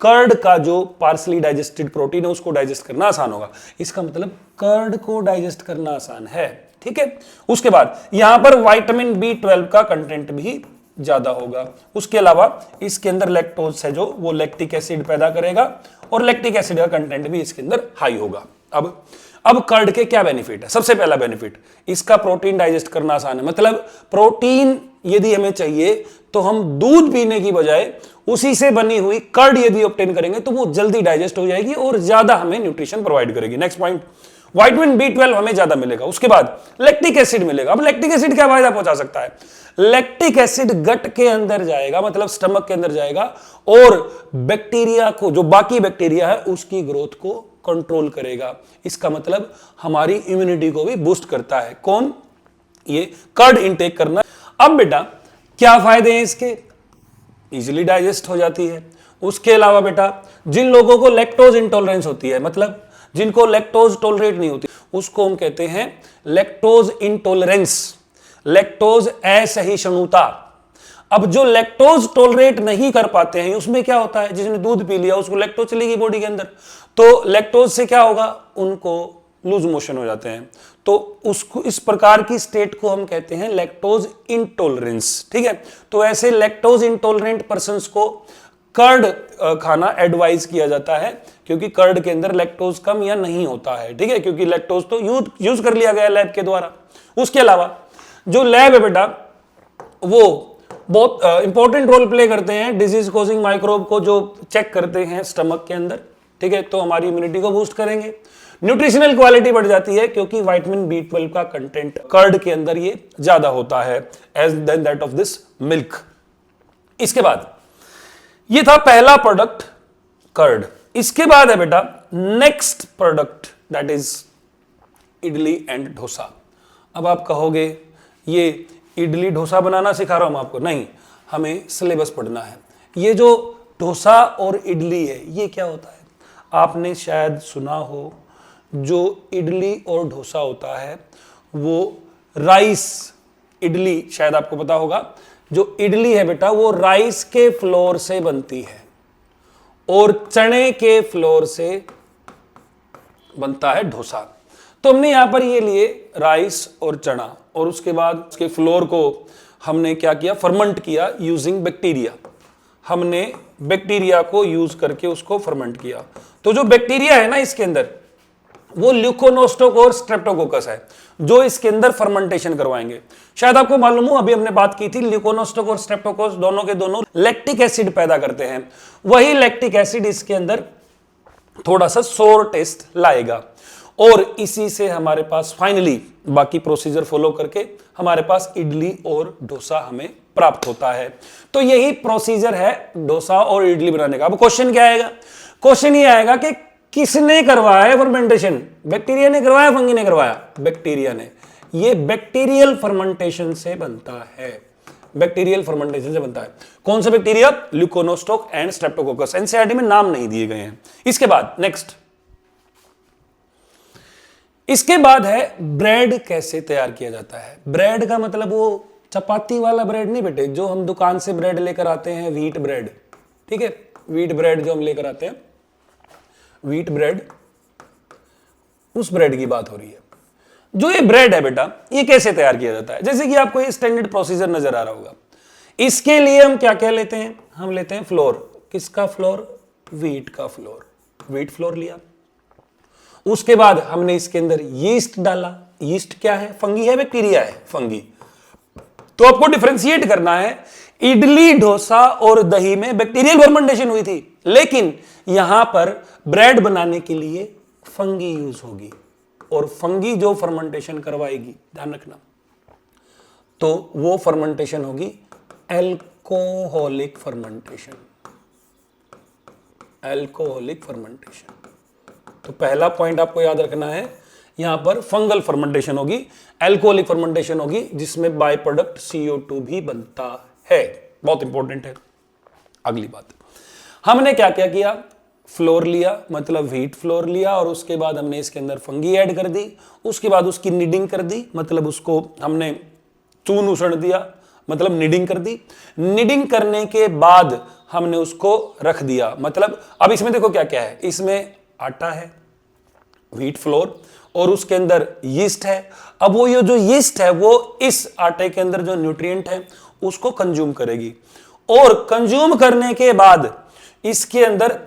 कर्ड का जो पार्शली डाइजेस्टेड प्रोटीन है उसको डाइजेस्ट करना आसान होगा, इसका मतलब कर्ड को डाइजेस्ट करना आसान है, ठीक है। उसके बाद यहां पर विटामिन B12 का कंटेंट भी ज्यादा होगा। उसके अलावा इसके अंदर लैक्टोज है जो वो लैक्टिक एसिड पैदा करेगा और लैक्टिक एसिड का कंटेंट भी इसके अंदर हाई होगा। अब कर्ड के क्या बेनिफिट है? सबसे पहला बेनिफिट, इसका प्रोटीन डाइजेस्ट करना आसान है। मतलब प्रोटीन यदि हमें चाहिए तो हम दूध पीने की बजाय उसी से बनी हुई कर्ड यदि ऑब्टेन करेंगे तो वो जल्दी डाइजेस्ट हो जाएगी और ज्यादा हमें न्यूट्रिशन प्रोवाइड करेगी। नेक्स्ट पॉइंट, विटामिन B12 हमें ज्यादा मिलेगा। उसके बाद लैक्टिक एसिड मिलेगा। अब लैक्टिक एसिड क्या फायदा पहुंचा सकता है? लैक्टिक एसिड गट के अंदर जाएगा, मतलब स्टमक के अंदर जाएगा और बैक्टीरिया को, जो बाकी बैक्टीरिया है उसकी ग्रोथ को कंट्रोल करेगा। इसका मतलब हमारी इम्यूनिटी को भी बूस्ट करता है। कौन? ये कर्ड इनटेक करना। अब बेटा क्या फायदे हैं इसके? इजीली डाइजेस्ट हो जाती है। उसके अलावा बेटा जिन लोगों को लैक्टोज इंटॉलरेंस होती है, मतलब जिनको लैक्टोज टॉलरेट नहीं होती, उसको हम कहते हैं लैक्टोज इंटॉलरेंस, लैक्टोज असहिष्णुता। अब जो लैक्टोज टॉलरेट नहीं कर पाते हैं उसमें क्या होता है? जिसने दूध पी लिया उसको लैक्टोज चलेगी बॉडी के अंदर, तो लैक्टोज से क्या होगा? उनको लूज मोशन हो जाते हैं। तो उसको, इस प्रकार की स्टेट को हम कहते हैं लैक्टोज इंटॉलरेंस। ठीक है, तो ऐसे लैक्टोज इंटॉलरेंट पर्संस को कर्ड खाना एडवाइज किया जाता है, क्योंकि कर्ड के अंदर लैक्टोज कम या नहीं होता है। ठीक है, क्योंकि लैक्टोज तो यूज कर लिया गया लैब के द्वारा। उसके अलावा जो लैब है बेटा, वो बहुत इंपॉर्टेंट रोल प्ले करते हैं डिजीज कॉजिंग माइक्रोब को जो चेक करते हैं स्टमक के अंदर। ठीक है, तो हमारी इम्यूनिटी को बूस्ट करेंगे। न्यूट्रिशनल क्वालिटी बढ़ जाती है क्योंकि विटामिन B12 का कंटेंट कर्ड के अंदर ये ज्यादा होता है as than that of this milk. इसके बाद ये था पहला प्रोडक्ट कर्ड। इसके बाद है बेटा next product that is idli and dosa. अब आप कहोगे ये इडली डोसा बनाना सिखा रहा हूं मैं आपको, नहीं, हमें सिलेबस पढ़ना है। ये जो डोसा और इडली है ये क्या होता है? आपने शायद सुना हो, जो इडली और डोसा होता है वो राइस इडली, शायद आपको पता होगा, जो इडली है बेटा वो राइस के फ्लोर से बनती है और चने के फ्लोर से बनता है डोसा। तो हमने यहां पर ये लिए राइस और चना, और उसके बाद उसके फ्लोर को हमने क्या किया, फर्मेंट किया यूजिंग बैक्टीरिया। हमने बैक्टीरिया को यूज करके उसको फर्मेंट किया। तो जो बैक्टीरिया है ना इसके अंदर, वो ल्यूकोनोस्टोक और स्ट्रेप्टोकोकस है जो इसके अंदर फर्मेंटेशन करवाएंगे। शायद आपको मालूम हो, अभी हमने बात की थी, ल्यूकोनोस्टोक और स्ट्रेप्टोकोकस दोनों के दोनों लैक्टिक एसिड पैदा करते हैं। वही लैक्टिक एसिड इसके अंदर थोड़ा सा सोर टेस्ट लाएगा, और इसी से हमारे पास फाइनली बाकी प्रोसीजर फॉलो करके हमारे पास इडली और डोसा हमें प्राप्त होता है। तो यही प्रोसीजर है डोसा और इडली बनाने का। अब क्वेश्चन क्या आएगा? क्वेश्चन ये आएगा कि किसने करवाया है फर्मेंटेशन? बैक्टीरिया ने करवाया, फंगी ने करवाया? बैक्टीरिया ने। ये बैक्टीरियल फर्मेंटेशन से बनता है, बैक्टीरियल फर्मेंटेशन से बनता है। कौन सा bacteria? Leuconostoc and Streptococcus. NCERT में नाम नहीं दिए गए हैं। इसके बाद नेक्स्ट, इसके बाद है ब्रेड कैसे तैयार किया जाता है। ब्रेड का मतलब वो चपाती वाला ब्रेड नहीं बेटे, जो हम दुकान से ब्रेड लेकर आते हैं, व्हीट ब्रेड। ठीक है, व्हीट ब्रेड जो हम लेकर आते हैं, व्हीट ब्रेड, उस ब्रेड की बात हो रही है। जो ये ब्रेड है बेटा, ये कैसे तैयार किया जाता है? जैसे कि आपको ये स्टैंडर्ड प्रोसीजर नजर आ रहा होगा। इसके लिए हम क्या क्या लेते हैं? हम लेते हैं फ्लोर। किसका फ्लोर? व्हीट का फ्लोर। व्हीट फ्लोर लिया। उसके बाद हमने इसके अंदर यीस्ट डाला। यीस्ट क्या है? फंगी है, बैक्टीरिया है? फंगी। तो आपको डिफरेंशिएट करना है, इडली डोसा और दही में बैक्टीरियल फर्मेंटेशन हुई थी, लेकिन यहां पर ब्रेड बनाने के लिए फंगी यूज होगी, और फंगी जो फर्मेंटेशन करवाएगी, ध्यान रखना, तो वो फर्मेंटेशन होगी एल्कोहलिक फर्मेंटेशन। Alcoholic fermentation. तो पहला पॉइंट आपको याद रखना है, यहां पर फंगल फर्मेंटेशन होगी, एल्कोहलिक फर्मेंटेशन होगी, जिसमें बाय प्रोडक्ट CO2 भी बनता है। बहुत इंपॉर्टेंट है। अगली बात, हमने क्या क्या किया? फ्लोर लिया, मतलब व्हीट फ्लोर लिया, और उसके बाद हमने इसके अंदर फंगी ऐड कर दी। उसके बाद उसकी निडिंग कर दी, मतलब उसको हमने चून उसड़ दिया, मतलब निडिंग कर दी। निडिंग करने के बाद हमने उसको रख दिया, मतलब अब इसमें देखो क्या क्या है, इसमें आटा है, व्हीट फ्लोर, और उसके अंदर यीस्ट है। अब वो ये जो यीस्ट है वो इस आटे के अंदर जो न्यूट्रिएंट है उसको कंज्यूम करेगी, और कंज्यूम करने के बाद इसके अंदर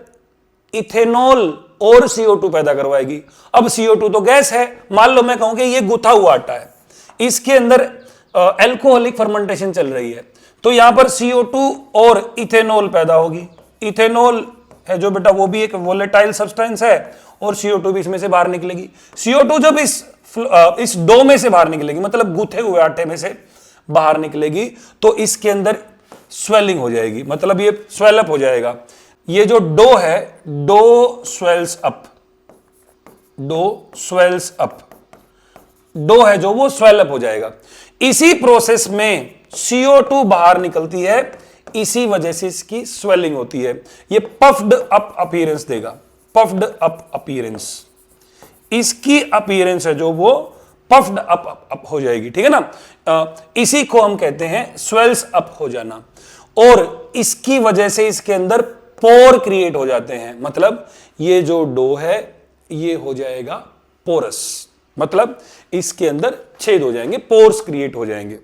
इथेनॉल और CO2 पैदा करवाएगी। अब CO2 तो गैस है, मान लो मैं कहूं कि ये गुथा हुआ आटा है, इसके अंदर एल्कोहलिक फर्मेंटेशन चल रही है, तो यहां पर CO2 और इथेनॉल पैदा होगी। इथेनॉल है जो बेटा वो भी एक वोलेटाइल सब्सटेंस है, और CO2 भी इसमें से बाहर निकलेगी। CO2 जब इस डो में से बाहर निकलेगी, मतलब गूथे हुए आटे में से बाहर निकलेगी, तो इसके अंदर स्वेलिंग हो जाएगी, मतलब ये स्वेल अप हो जाएगा। ये जो डो है, dough swells up, dough swells up, dough है जो वो स्वेल अप हो जाएगा। इसी प्रोसेस में CO2 बाहर निकलती है, इसी वजह से इसकी स्वेलिंग होती है। ये पफ्ड अप अपीयरेंस देगा, पफ्ड अप अपीयरेंस, इसकी अपीयरेंस है जो वो पफ्ड अप हो जाएगी। ठीक है ना, इसी को हम कहते हैं स्वेल्स अप हो जाना, और इसकी वजह से इसके अंदर पोर क्रिएट हो जाते हैं, मतलब ये जो डो है ये हो जाएगा पोरस, मतलब इसके अंदर छेद हो जाएंगे, पोर्स क्रिएट हो जाएंगे।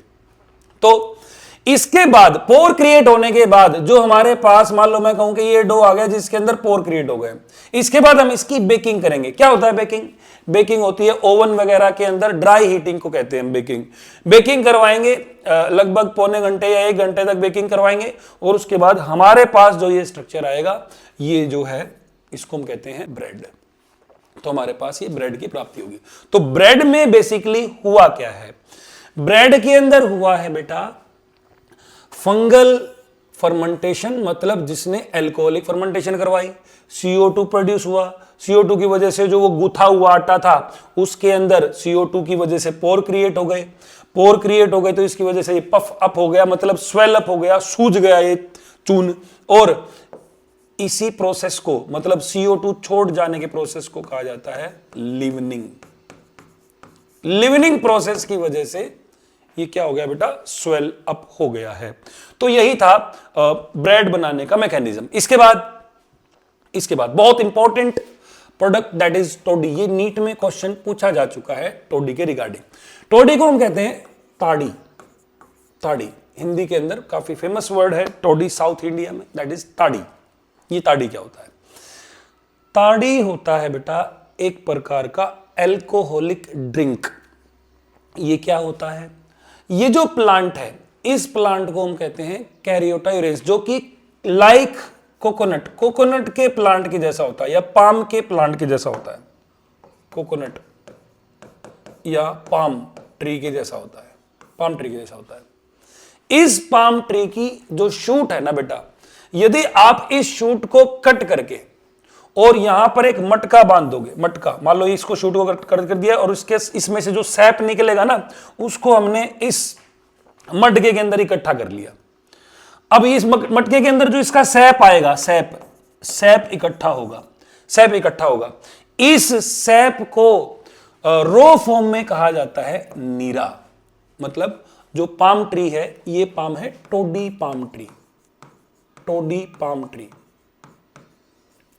तो इसके बाद पोर क्रिएट होने के बाद जो हमारे पास, मान लो मैं कहूं कि ये डो आ गया जिसके अंदर पोर क्रिएट हो गए, इसके बाद हम इसकी बेकिंग करेंगे। क्या होता है बेकिंग? बेकिंग होती है ओवन वगैरह के अंदर ड्राई हीटिंग को कहते हैं हम बेकिंग। बेकिंग करवाएंगे लगभग पौने घंटे या 1 घंटे तक बेकिंग करवाएंगे, और उसके बाद हमारे पास जो ये स्ट्रक्चर आएगा, ये जो है इसको हम कहते हैं ब्रेड। तो हमारे पास ये ब्रेड की प्राप्ति होगी। तो ब्रेड में बेसिकली हुआ क्या है? ब्रेड के अंदर हुआ है बेटा फंगल फर्मेंटेशन, मतलब जिसने एल्कोहलिक फर्मेंटेशन करवाई, CO2 प्रोड्यूस हुआ। CO2 की वजह से जो वो गुथा हुआ आटा था उसके अंदर CO2 की वजह से पोर क्रिएट हो गए। पोर क्रिएट हो गए तो इसकी वजह से ये पफ अप हो गया, मतलब स्वेल अप हो गया, सूज गया ये चून। और इसी प्रोसेस को, मतलब CO2 छोड़ जाने के प्रोसेस को कहा जाता है लिवनिंग। लिवनिंग प्रोसेस की वजह से ये क्या हो गया बेटा? स्वेल अप हो गया है। तो यही था ब्रेड बनाने का मैकेनिज्म। इसके बाद बहुत important product that is Todi. ये नीट में क्वेश्चन पूछा जा चुका है टोडी के रिगार्डिंग। टोडी को हम कहते हैं ताड़ी। ताड़ी हिंदी के अंदर काफी फेमस वर्ड है, टोडी साउथ इंडिया में, दैट इज ताड़ी। ये ताड़ी क्या होता है? ताड़ी होता है बेटा एक प्रकार का एल्कोहलिक ड्रिंक। ये क्या होता है? ये जो प्लांट है, इस प्लांट को हम कहते हैं कैरियोटा यूरेंस, जो कि लाइक कोकोनट के प्लांट के जैसा होता है, या पाम के प्लांट के जैसा होता है। कोकोनट या पाम ट्री के जैसा होता है, पाम ट्री के जैसा होता है। इस पाम ट्री की जो शूट है ना बेटा, यदि आप इस शूट को कट करके और यहां पर एक मटका बांध दोगे, मटका, मान लो इसको शूट को कट कर दिया, और इसके इसमें से जो सैप निकलेगा ना, उसको हमने इस मटके के अंदर इकट्ठा कर लिया। अब इस मटके के अंदर जो इसका सैप आएगा, सैप इकट्ठा होगा, सैप इकट्ठा होगा। इस सैप को रो फॉर्म में कहा जाता है नीरा। मतलब जो पाम ट्री है, ये पाम है toddy palm tree, toddy palm tree,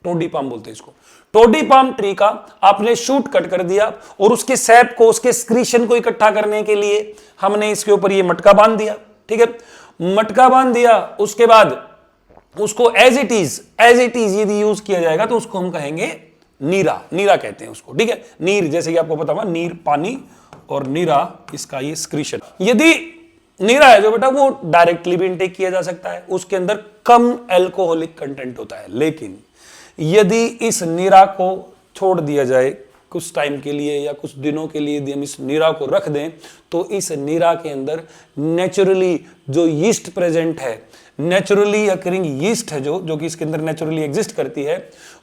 toddy palm बोलते हैं इसको। टोडी पाम ट्री का आपने शूट कट कर दिया, और उसके सैप को, उसके स्क्रीशन को इकट्ठा करने के लिए हमने इसके ऊपर ये मटका बांध दिया। ठीक है, मटका बांध दिया, उसके बाद उसको एज इट इज यदि यूज किया जाएगा तो उसको हम कहेंगे नीरा। नीरा कहते हैं उसको। ठीक है, नीर, जैसे कि आपको पता होगा, नीर पानी, और नीरा इसका ये स्क्रीशन। यदि नीरा है जो बेटा, वो डायरेक्टली भी इनटेक किया जा सकता है, उसके अंदर कम एल्कोहलिक कंटेंट होता है। लेकिन यदि इस नीरा को छोड़ दिया जाए कुछ टाइम के लिए या कुछ दिनों के लिए, यदि हम इस नीरा को रख दें, तो इस नीरा के अंदर नेचुरली जो यीस्ट प्रेजेंट है, नेचुरली अकरिंग यीस्ट है जो कि इसके अंदर नेचुरली एग्जिस्ट करती है,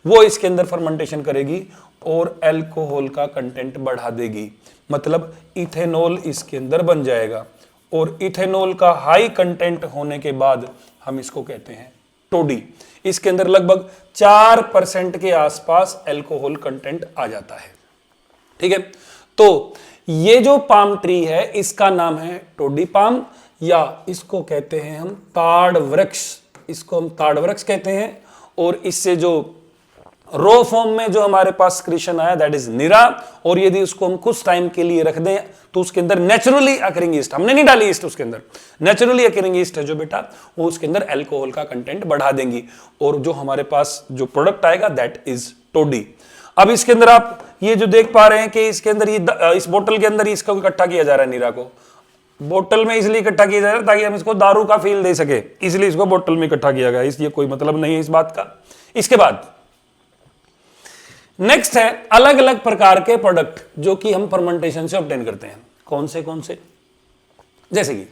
वो इसके अंदर फर्मेंटेशन करेगी और एल्कोहल का कंटेंट बढ़ा देगी। मतलब इथेनॉल इसके अंदर बन जाएगा, और इथेनॉल का हाई कंटेंट होने के बाद हम इसको कहते हैं टोडी। इसके अंदर लगभग 4% के आसपास एल्कोहल कंटेंट आ जाता है। ठीक है, तो ये जो पाम ट्री है, इसका नाम है टोडी पाम, या इसको कहते हैं हम ताड़ वृक्ष, इसको हम ताड़ वृक्ष कहते हैं। और इससे जो रो फॉर्म में जो हमारे पास स्क्रीशन आया, दैट इज नीरा, और यदि उसको हम कुछ टाइम के लिए रख दें तो उसके अंदर नेचुरली अकरिंग ईस्ट, हमने नहीं डाली ईस्ट, उसके अंदर नेचुरली अकरिंग ईस्ट है जो बेटा, वो उसके अंदर एल्कोहल का कंटेंट बढ़ा देंगी, और जो हमारे पास जो प्रोडक्ट आएगा दैट इज टोडी। अब इसके अंदर आप ये जो देख पा रहे हैं कि इसके अंदर ये इस बोतल के अंदर इसका इकट्ठा किया जा रहा है, नीरा को बोतल में इसलिए इकट्ठा किया जा रहा है ताकि हम इसको दारू का फील दे सके, इसलिए इसको बोतल में इकट्ठा किया गया, इसलिए कोई मतलब नहीं है इस बात का। इसके बाद नेक्स्ट है अलग अलग प्रकार के प्रोडक्ट जो कि हम फर्मेंटेशन से ऑब्टेन करते हैं। कौन से? जैसे कि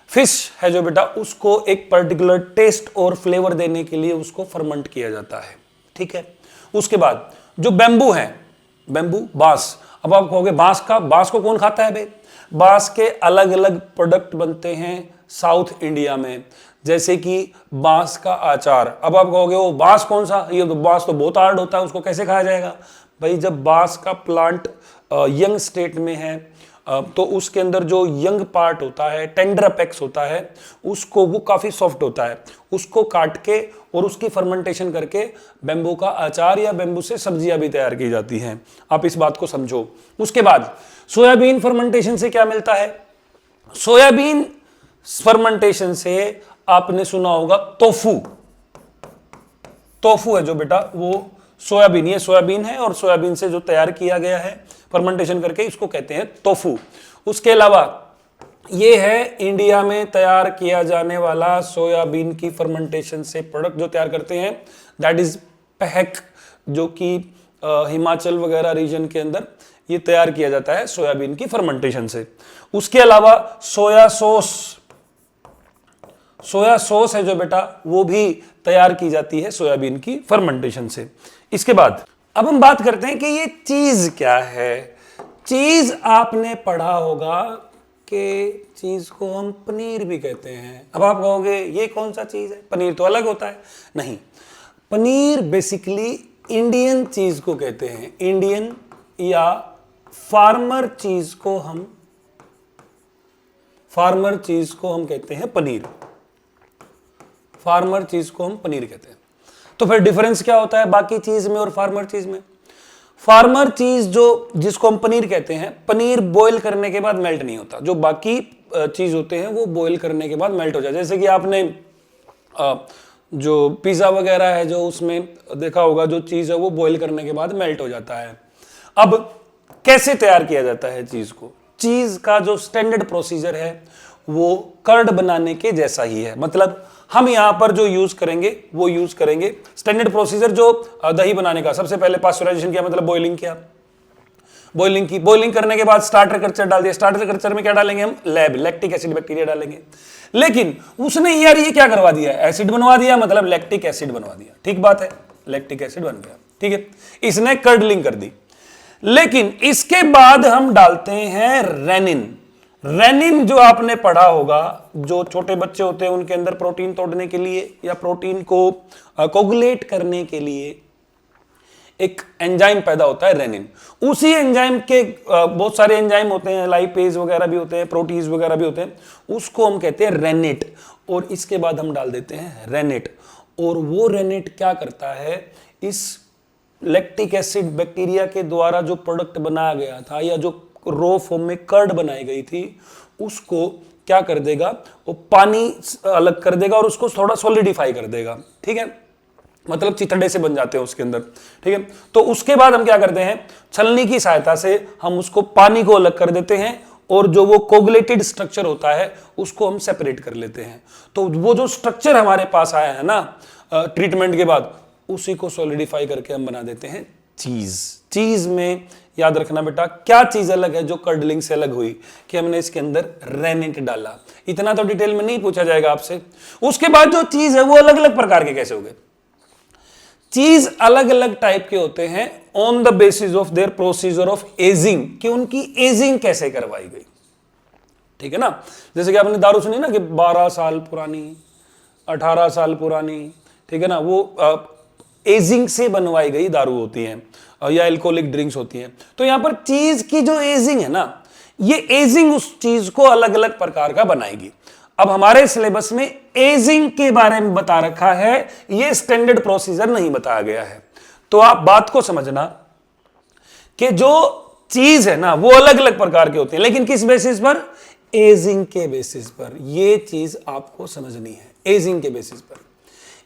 फिश है जो बेटा, उसको एक पर्टिकुलर टेस्ट और फ्लेवर देने के लिए उसको फर्मेंट किया जाता है। ठीक है, उसके बाद जो बैम्बू है, बैम्बू, बांस। अब आप कहोगे बांस को कौन खाता है बे? बांस के अलग अलग प्रोडक्ट बनते हैं साउथ इंडिया में, जैसे कि बांस का अचार। अब आप कहोगे वो बांस कौन सा? ये तो बांस तो बहुत हार्ड होता है, उसको कैसे खाया जाएगा? भाई जब बांस का प्लांट यंग स्टेट में है तो उसके अंदर जो यंग पार्ट होता है, टेंडर अपेक्स होता है, उसको, वो काफी सॉफ्ट होता है, उसको काट के और उसकी फर्मेंटेशन करके बेम्बू का अचार या बेम्बू से सब्जियां भी तैयार की जाती हैं। आप इस बात को समझो। उसके बाद सोयाबीन फर्मेंटेशन से क्या मिलता है? सोयाबीन फर्मेंटेशन से आपने सुना होगा टोफू। टोफू है जो बेटा, वो सोयाबीन, ये सोयाबीन है और सोयाबीन से जो तैयार किया गया है फर्मेंटेशन करके, इसको कहते हैं टोफू। उसके अलावा ये है इंडिया में तैयार किया जाने वाला सोयाबीन की फर्मेंटेशन से प्रोडक्ट जो तैयार करते हैं, दैट इज पहक, जो कि हिमाचल वगैरह रीजन के अंदर ये तैयार किया जाता है सोयाबीन की फर्मेंटेशन से। उसके अलावा सोया सॉस, सोया सॉस है जो बेटा, वो भी तैयार की जाती है सोयाबीन की फर्मेंटेशन से। इसके बाद अब हम बात करते हैं कि ये चीज क्या है। चीज आपने पढ़ा होगा कि चीज को हम पनीर भी कहते हैं। अब आप कहोगे ये कौन सा चीज है, पनीर तो अलग होता है। नहीं, पनीर बेसिकली इंडियन चीज को कहते हैं। इंडियन या फार्मर चीज को हम कहते हैं पनीर। फार्मर चीज को हम पनीर कहते हैं। तो फिर डिफरेंस क्या होता है बाकी चीज में और फार्मर चीज में? फार्मर चीज जिसको हम पनीर कहते हैं, पनीर बॉईल करने के बाद मेल्ट नहीं होता। जो बाकी चीज होते हैं वो बॉईल करने के बाद मेल्ट हो जाए। जैसे कि आपने जो पिज्जा वगैरह है, जो उसमें देखा होगा, जो चीज है वो बॉईल करने के बाद मेल्ट हो जाता है। अब कैसे तैयार किया जाता है चीज को? चीज का जो स्टैंडर्ड प्रोसीजर है वो कर्ड बनाने के जैसा ही है। मतलब हम यहां पर जो यूज करेंगे वो यूज करेंगे स्टैंडर्ड प्रोसीजर जो दही बनाने का। सबसे पहले पास्चराइजेशन किया, मतलब बॉइलिंग किया, बॉइलिंग की, बॉइलिंग करने के बाद स्टार्टर कल्चर डाल दिया। स्टार्टर कल्चर में क्या डालेंगे हम? लैक्टिक एसिड बैक्टीरिया डालेंगे। लेकिन उसने यार ये क्या करवा दिया? एसिड बनवा दिया, मतलब लैक्टिक एसिड बनवा दिया। ठीक बात है, लैक्टिक एसिड बन गया, ठीक है, इसने कर्डलिंग कर दी। लेकिन इसके बाद हम डालते हैं रेनिन। रेनिन जो आपने पढ़ा होगा, जो छोटे बच्चे होते हैं उनके अंदर प्रोटीन तोड़ने के लिए या प्रोटीन को कोगुलेट करने के लिए एक एंजाइम पैदा होता है, रेनिन। उसी एंजाइम के बहुत सारे एंजाइम होते हैं, लाइपेज वगैरह भी होते हैं, प्रोटीज वगैरह भी होते हैं, उसको हम कहते हैं रेनेट। और इसके बाद हम डाल देते हैं रेनेट। और वो रेनेट क्या करता है? इस लैक्टिक एसिड बैक्टीरिया के द्वारा जो प्रोडक्ट बनाया गया था या जो रो फॉर्म में कर्ड बनाई गई थी, उसको क्या कर देगा? वो पानी अलग कर देगा और उसको थोड़ा सॉलिडिफाई कर देगा। ठीक है, मतलब चिथड़े से बन जाते हैं उसके अंदर। ठीक है, तो उसके बाद हम क्या करते हैं? छलनी की सहायता से हम उसको, पानी को अलग कर देते हैं और जो वो कोगुलेटेड स्ट्रक्चर होता है उसको हम सेपरेट कर लेते हैं। तो वो जो स्ट्रक्चर हमारे पास आया है ना ट्रीटमेंट के बाद, उसी को सॉलिडिफाई करके हम बना देते हैं चीज। चीज में याद रखना बेटा, क्या चीज अलग है जो कर्डलिंग से अलग हुई? कि हमने इसके अंदर रेनेट डाला। इतना तो डिटेल में नहीं पूछा जाएगा आपसे। उसके बाद जो चीज है वो अलग अलग प्रकार के कैसे हो गए? चीज अलग अलग टाइप के होते हैं on the basis of their procedure of ageing, कि उनकी एजिंग कैसे करवाई गई। ठीक है ना, जैसे कि आपने दारू सुनी ना कि 12 साल पुरानी, 18 साल पुरानी, ठीक है ना, वो एजिंग से बनवाई गई दारू होती है या अल्कोहलिक ड्रिंक्स होती हैं। तो यहां पर चीज की जो एजिंग है ना, ये एजिंग उस चीज को अलग अलग प्रकार का बनाएगी। अब हमारे सिलेबस में एजिंग के बारे में बता रखा है, ये स्टैंडर्ड प्रोसीजर नहीं बताया गया है। तो आप बात को समझना कि जो चीज है ना वो अलग अलग प्रकार के होते हैं, लेकिन किस बेसिस पर? एजिंग के बेसिस पर। ये चीज आपको समझनी है, एजिंग के बेसिस पर।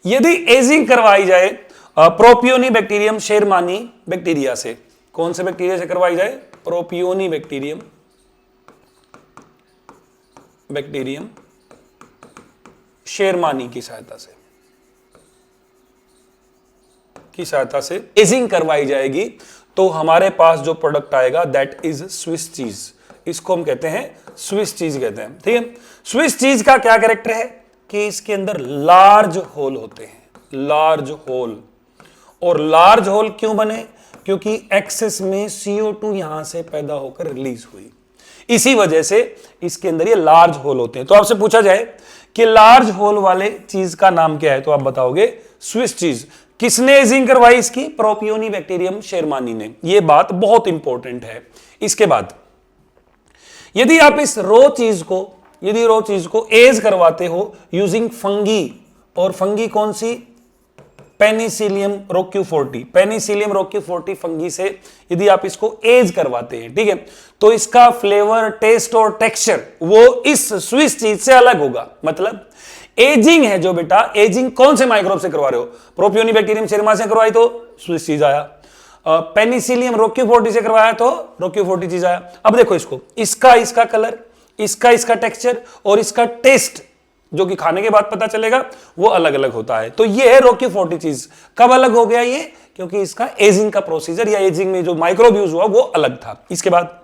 यदि एजिंग करवाई जाए प्रोपियोनी बैक्टीरियम शेरमानी बैक्टीरिया से, कौन से बैक्टीरिया से करवाई जाए? प्रोपियोनी बैक्टीरियम शेरमानी की सहायता से एजिंग करवाई जाएगी, तो हमारे पास जो प्रोडक्ट आएगा दैट इज स्विस चीज। इसको हम कहते हैं स्विस चीज कहते हैं। ठीक है, स्विस चीज का क्या कैरेक्टर है कि इसके अंदर लार्ज होल होते हैं, लार्ज होल। और लार्ज होल क्यों बने? क्योंकि एक्सेस में CO2 यहां से पैदा होकर रिलीज हुई, इसी वजह से इसके अंदर ये लार्ज होल होते हैं। तो आपसे पूछा जाए कि लार्ज होल वाले चीज का नाम क्या है, तो आप बताओगे स्विस चीज। किसने एजिंग करवाई इसकी? प्रोपियोनी बैक्टीरियम शेरमानी ने। यह बात बहुत इंपॉर्टेंट है। इसके बाद यदि आप इस रो चीज को एज करवाते हो यूजिंग फंगी, और फंगी कौन सी, पेनिसिलियम रोक्यूफोर्टी, पेनिसिलियम रोक्यूफोर्टी फंगी से यदि आप इसको एज करवाते हैं, ठीक है, तो इसका फ्लेवर, टेस्ट और टेक्सचर वो इस स्विस चीज से अलग होगा। मतलब एजिंग है जो बेटा, एजिंग कौन से माइक्रोब से करवा रहे हो, प्रोपियोनिबैक्टीरियम सीरमा से करवाई तो स्विस चीज आया, पेनिसिलियम रोक्यूफोर्टी से करवाया तो रोक्यूफोर्टी चीज आया। अब देखो इसको, इसका कलर, इसका टेक्सचर और इसका टेस्ट जो कि खाने के बाद पता चलेगा वो अलग अलग होता है। तो ये है रोक्यूफोर्टी चीज। कब अलग हो गया ये, क्योंकि इसका एजिंग का प्रोसीजर या एजिंग में जो माइक्रोब यूज हुआ वो अलग था। इसके बाद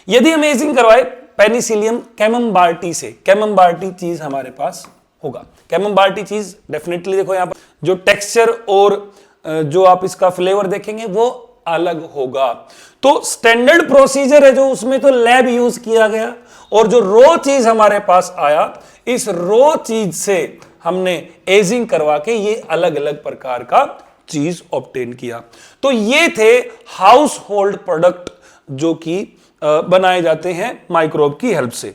यदि हम एजिंग करवाए पेनिसिलियम कैमम्बार्टी से, कैमम्बार्टी चीज हमारे पास होगा। कैमम्बार्टी चीज डेफिनेटली देखो यहां पर जो टेक्सचर और जो आप इसका फ्लेवर देखेंगे वो अलग होगा। तो स्टैंडर्ड प्रोसीजर है जो, उसमें तो लैब यूज किया गया, और जो रो चीज हमारे पास आया, इस रो चीज से हमने एजिंग करवा के ये अलग अलग प्रकार का चीज ऑब्टेन किया। तो ये थे हाउस होल्ड प्रोडक्ट जो कि बनाए जाते हैं माइक्रोब की हेल्प से।